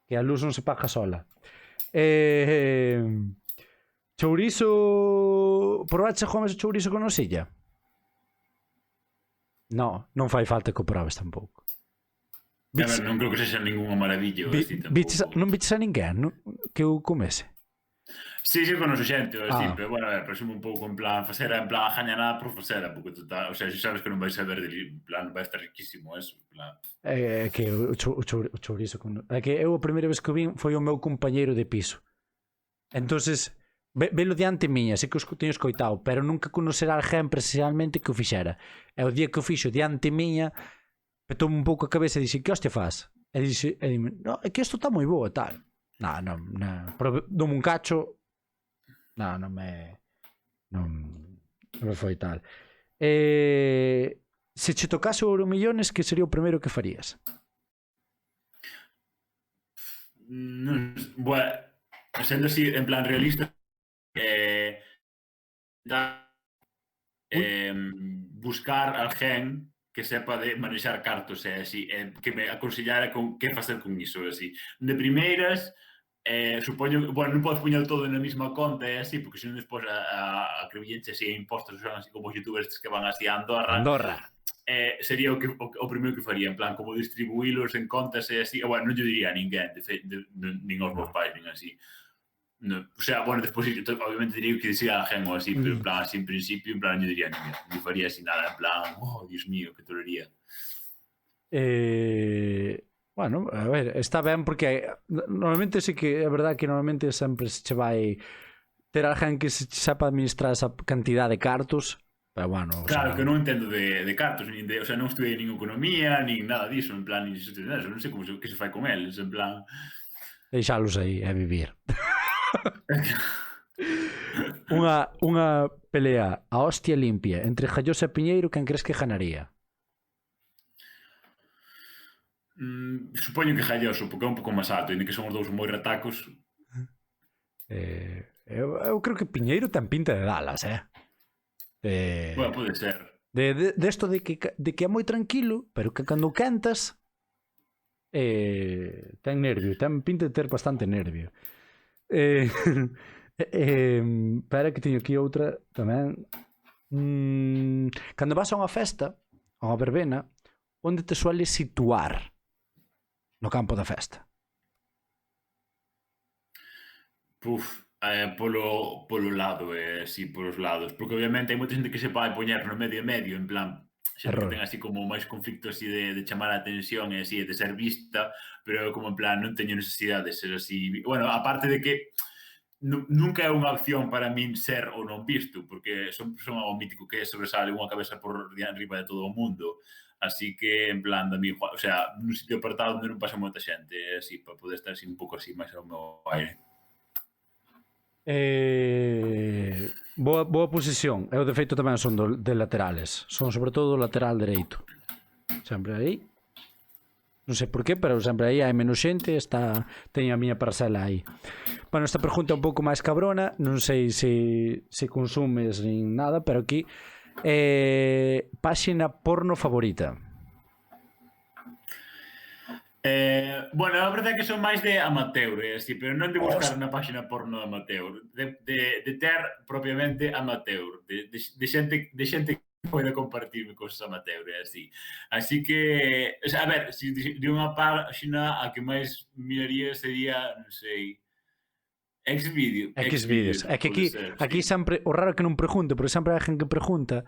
Que a luz non se paga sola. Chourizo... Probaste comes o chourizo con nocilla? No, non fai falta que o probes tampouco. A ver, non creo que sexa ninguna maravilla así tampouco. Non viches a ninguén que o comese? Sí, conoso xente, así, pero bueno, a ver, presumo un pouco en plan facera, en plan jaña nada por facera, porque total, o sea, xa sabes que non vais a ver, en plan, vai estar riquísimo eso, en plan. Que o chourizo con... É que eu a primeira vez que o vin foi o meu compañeiro de piso. Entonces, velo diante miña, sei que os teño escoitado, pero nunca conocerá alguén presencialmente que o fixera. E o día que o fixo diante miña, petoume un pouco a cabeza e dixe, que hostia faz? E dime, no, é que isto está moi bo e tal. Non, pero dome un cacho, non me foi tal. Se che tocase o Euromillones, que sería o primeiro que farías? Bueno, sendo así, en plan realista, buscar alguén que sepa de manexar cartos e así, que me aconsellara con que facer con iso, así. De primeiras, supoño, bueno, non podes poñer todo na mesma conta e así, porque senón despois a crebillenche así impostos, son así como os youtubers que van así a Andorra. Sería o primeiro que faría, en plan, como distribuílos en contas e así. Bueno, non lle diría a ninguén, nin aos meus pais, nin así. No, o sea, bueno, despois obviamente diría que decía a gen ou así, pero en plan, así en principio, en plan, non diría a ninguén, non faría así nada, en plan, oh, Dios mío, que tolería. Bueno, a ver, está ben porque normalmente sí que é verdad que normalmente sempre se che vai ter alguén que se sepa administrar esa cantidad de cartos, pero bueno... Claro, que non entendo de cartos, o sea, non estudei nin economía, nin nada disso, en plan, non sei como que se fai con eles, en plan... Deixalos aí, a vivir. Unha pelea a hostia limpia entre Jallosa e Piñeiro, quen crees que ganaría? Supoño que Jalloso, porque é un pouco máis alto, e que son os dous moi ratacos. Eu creo que Piñeiro ten pinta de Dallas, Bueno, pode ser. De esto de que é moi tranquilo, pero que cando quentas ten nervio, ten pinta de ter bastante nervio. Espera que teño aquí outra tamén. Cando vas a unha festa, a unha verbena, onde te sueles situar no campo da festa? Polo lado, sí, polos lados, porque obviamente hai moita xente que se vai poñer no medio e medio, en plan, xente que ten así como máis conflicto así de chamar a atención e así, de ser vista, pero como en plan, non teño necesidade de ser así. Bueno, aparte de que nunca é unha opción para min ser ou non visto, porque son algo mítico que sobresale unha cabeza por arriba de todo o mundo, así que en plan, da mi, o sea, nun sitio apartado onde non pasa moita xente, así, para poder estar así un pouco así máis ao meu aire. Boa posición. Eu de feito tamén son de laterales, son sobre todo do lateral dereito, sempre aí. Non sei por qué, pero sempre aí hai menos xente, teño a miña parcela aí. Bueno, esta pregunta é un pouco máis cabrona, non sei se consumes nin nada, pero aquí páxina porno favorita. Bueno, a verdade é que son máis de amateur, así, pero non de buscar na páxina porno amateur, de ter propiamente amateur, de xente pode compartirme cosas amateur, así. Así que, a ver, se de unha página a que máis miraría sería, non sei, Xvideos. É que aquí sempre, o raro que non pregunte, porque sempre hai gente que pregunta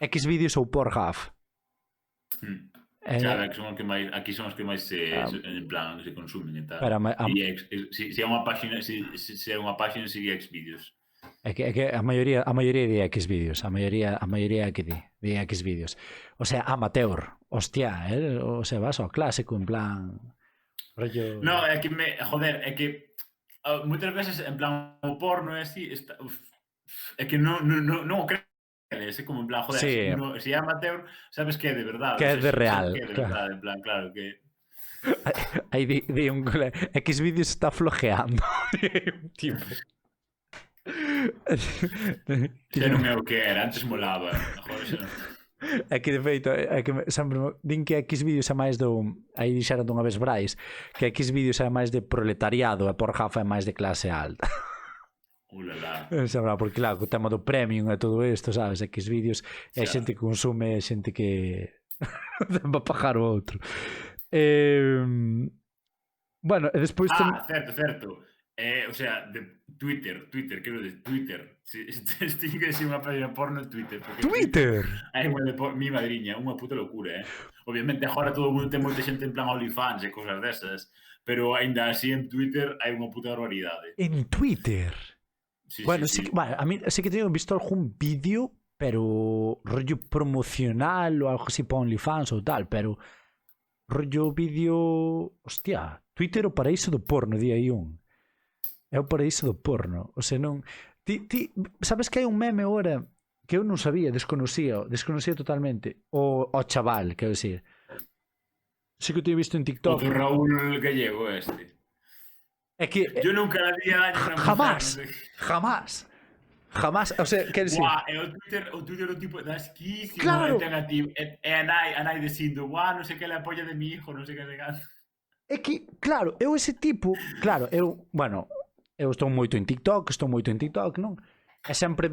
Xvideos ou Pornhub. Claro, aquí son os que máis en plan se consumen e tal. Se é unha página, sería Xvideos. É que a maioría de Xvideos, a maioría que de Xvideos. O sea, amateur, hostia, o sea, vas ao clásico en plan rollo. No, é que joder, é que moitas veces en plan o porno é así, é que non o creo. É como en plan, joder, sí. Si é amateur, sabes que é de verdade. Que é de real. Que é de verdade, en plan, claro que... Aí di un colega, Xvideos está flojeando. Tipo... Xa non é o que era, antes molaba. Joder, xa non... É que de feito é que sempre din que Xvideos é máis do aí dixeron dunha vez Brais que Xvideos é máis de proletariado e por Jafa é máis de clase alta. Ulala. Sabrá, porque claro, co tema do premium e todo isto, sabes, Xvideos é Xa. xente que consume, é xente que ten para pagar o outro. Eh, bueno, e despois Ah, certo, certo. O sea, de Twitter, quero dizer, Twitter. Si que decir unha página porno en Twitter, porque en Twitter Twitter. hai unha de mi madriña, unha puta locura, Obviamente agora todo o mundo ten moita xente en plan OnlyFans e cousas desas, pero aínda así en Twitter hai unha puta barbaridade. En Twitter. Sí, sí, Bueno, sí, sí. bueno, a mí sí que tengo visto algún vídeo, pero rollo promocional o algo así para OnlyFans ou tal, pero rollo vídeo, hostia, Twitter o paraíso do porno, di aí un. É o paraíso do porno. O sea, non... Ti sabes que hai un meme agora que eu non sabía, desconocía totalmente. O chaval, quero dicir. Sí que o teño visto en O TikTok. do Raúl Gallego este. É que Yo nunca daría daño a una mujer, non jamás, sei. jamás, jamás, o sea, quero dicir, Buah, o Twitter do tipo da asquísimo, e claro, ten a ti, a nai dicindo, buah, non sei que é a polla de mi hijo, non sei que legal. é que, claro, eu ese tipo, claro, bueno, eu estou moito en TikTok, non? E sempre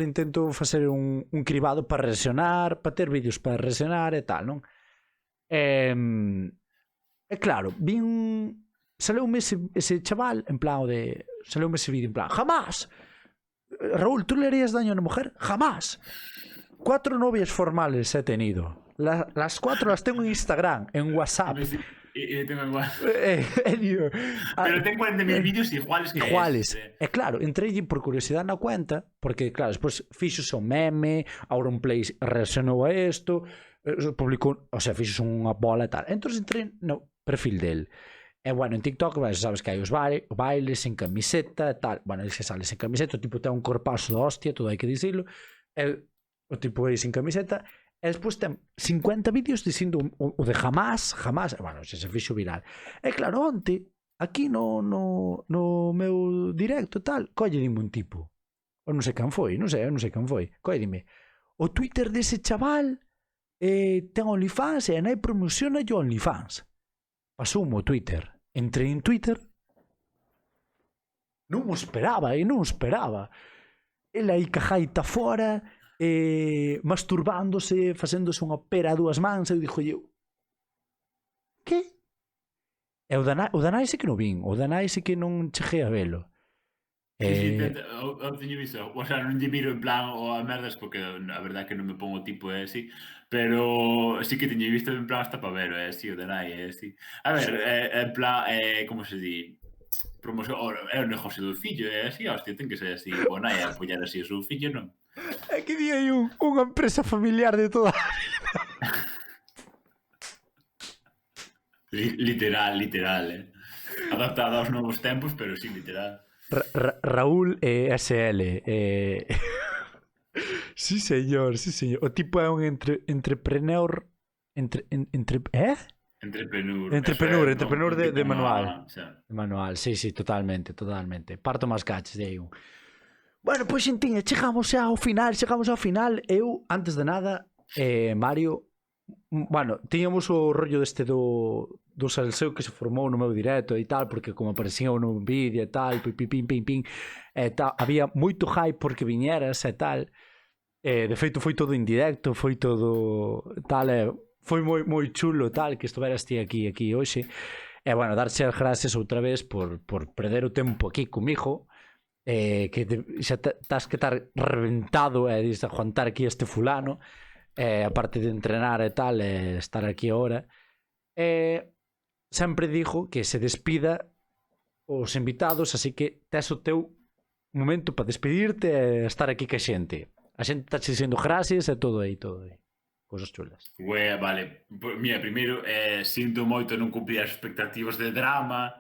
intento facer un cribado para reaccionar, para ter vídeos para reaccionar e tal, non? E claro, saleume ese chaval en plan saleume ese vídeo en plan, jamás, Raúl, ¿tú le harías daño a una mujer? Jamás. 4 novias formales he tenido. Las 4 las tengo en Instagram, en WhatsApp. Tengo igual. Digo, Pero ten 40.000 vídeos iguales que iguales. estes, E claro, entrei por curiosidade na cuenta, porque claro, despois fixos un meme, Auronplay reaccionou a isto, publicou, o sea, fixos unha bola e tal. Entón entrei no perfil del. E bueno, en TikTok, sabes que hai os bailes sin camiseta e tal. Bueno, se sale sin camiseta, o tipo ten un corpazo de hostia, todo hai que dicirlo. E o tipo aí sin camiseta. E despois ten 50 vídeos dicindo o de jamás, bueno, se fixo viral. E claro, onte, aquí no meu directo tal, colle dime un tipo. Eu non sei quen foi, non sei quen foi. Colle dime, o Twitter dese chaval ten OnlyFans e a nai promociona yo OnlyFans. Pasoume o Twitter. Entrei en Twitter, non o esperaba. Ele aí cajaita fora, masturbándose, facéndose unha pera a dúas mans, e eu dixo eu, que? E o Danai sí que non vin, o Danai sí que non cheguei a velo. Sí, eu teño visto, o sea, non lle miro en plan o a merdas porque a verdade é que non me pongo tipo así, pero sí que teño visto en plan hasta para ver, sí, o de nai, sí. A ver, en plan, como se di, promoción, é o negocio do fillo, así, hostia, ten que ser así, o nai apoiar así o seu fillo, non? É que di aí unha empresa familiar de toda. Literal, adaptado aos novos tempos, pero sí, literal. Raúl SL. Sí, señor. O tipo é un entrepreneur. Entrepreneur de manual. De manual, sí, totalmente. Parto máis caches de aí un. Bueno, pois xentinha, chegamos ao final. Eu, antes de nada, Mario, bueno, tiñamos o rollo deste do salseo que se formou no meu directo e tal, porque como aparecía no vídeo e tal, pim, e tal, había moito hype porque viñeras e tal. De feito foi todo en directo, foi todo tal, foi moi chulo tal que estuveras ti aquí hoxe. E bueno, darche as gracias outra vez por perder o tempo aquí comigo, que xa estás que estar reventado e de aguantar aquí este fulano, aparte de entrenar e tal, estar aquí ahora. Sempre digo que se despida os invitados, así que tes o teu momento para despedirte e estar aquí que a xente. A xente está dicindo gracias e todo aí. Cousas chulas. Vale. Mira, primeiro, sinto moito non cumprir as expectativas de drama,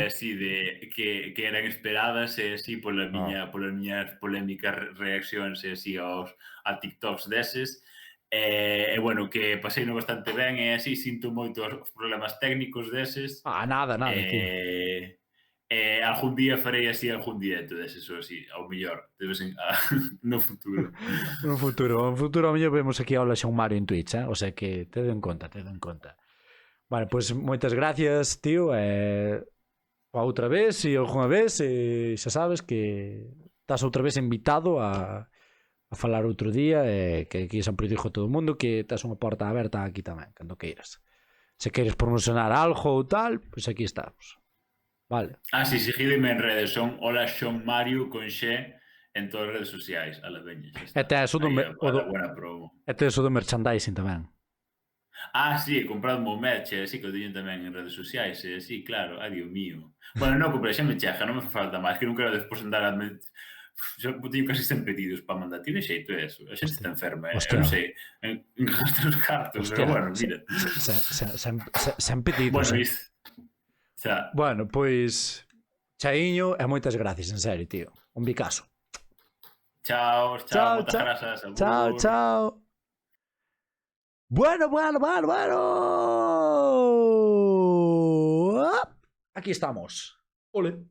así de que eran esperadas, así polas miñas polémicas reaccións así a TikToks deses. E bueno, que paseino bastante ben e así sinto moito os problemas técnicos deses. Nada, tío. Algún día farei así algún directo deses ou así, ao mellor, de vez en no futuro. No futuro a mellor vemos aquí a Hola Xon Mario en Twitch, o sea que tedo en conta, tedo en conta. Vale, pois moitas gracias, tío, pa outra vez, e algunha vez, xa sabes que estás outra vez invitado a falar outro día, que aquí sempre dixo todo o mundo que estás unha porta aberta aquí tamén, cando queiras. Se queres promocionar algo ou tal, pois aquí estamos. Vale. Sí, seguideme en redes, son Hola Xon Mario con Xe en todas as redes sociais, a la veña. E tes o do, buena promo. e tes o do merchandising tamén. Sí, he comprado un merch, así que o teño tamén en redes sociais, sí, claro, Dios mío. Bueno, non comprei, xa me chega, non me fa falta máis, que non quero despois andar a... Xa teño casi 100 pedidos para mandar, tiene xeito eso, a xente está enferma, eu non sei, en gastar os cartos, pero bueno, mira. Sen pedidos. Bueno, isto. Bueno, pois chaiño e moitas gracias, en serio, tío. Un bicazo. Chao, moitas grazas. Chao. Bueno. Aquí estamos. Ole.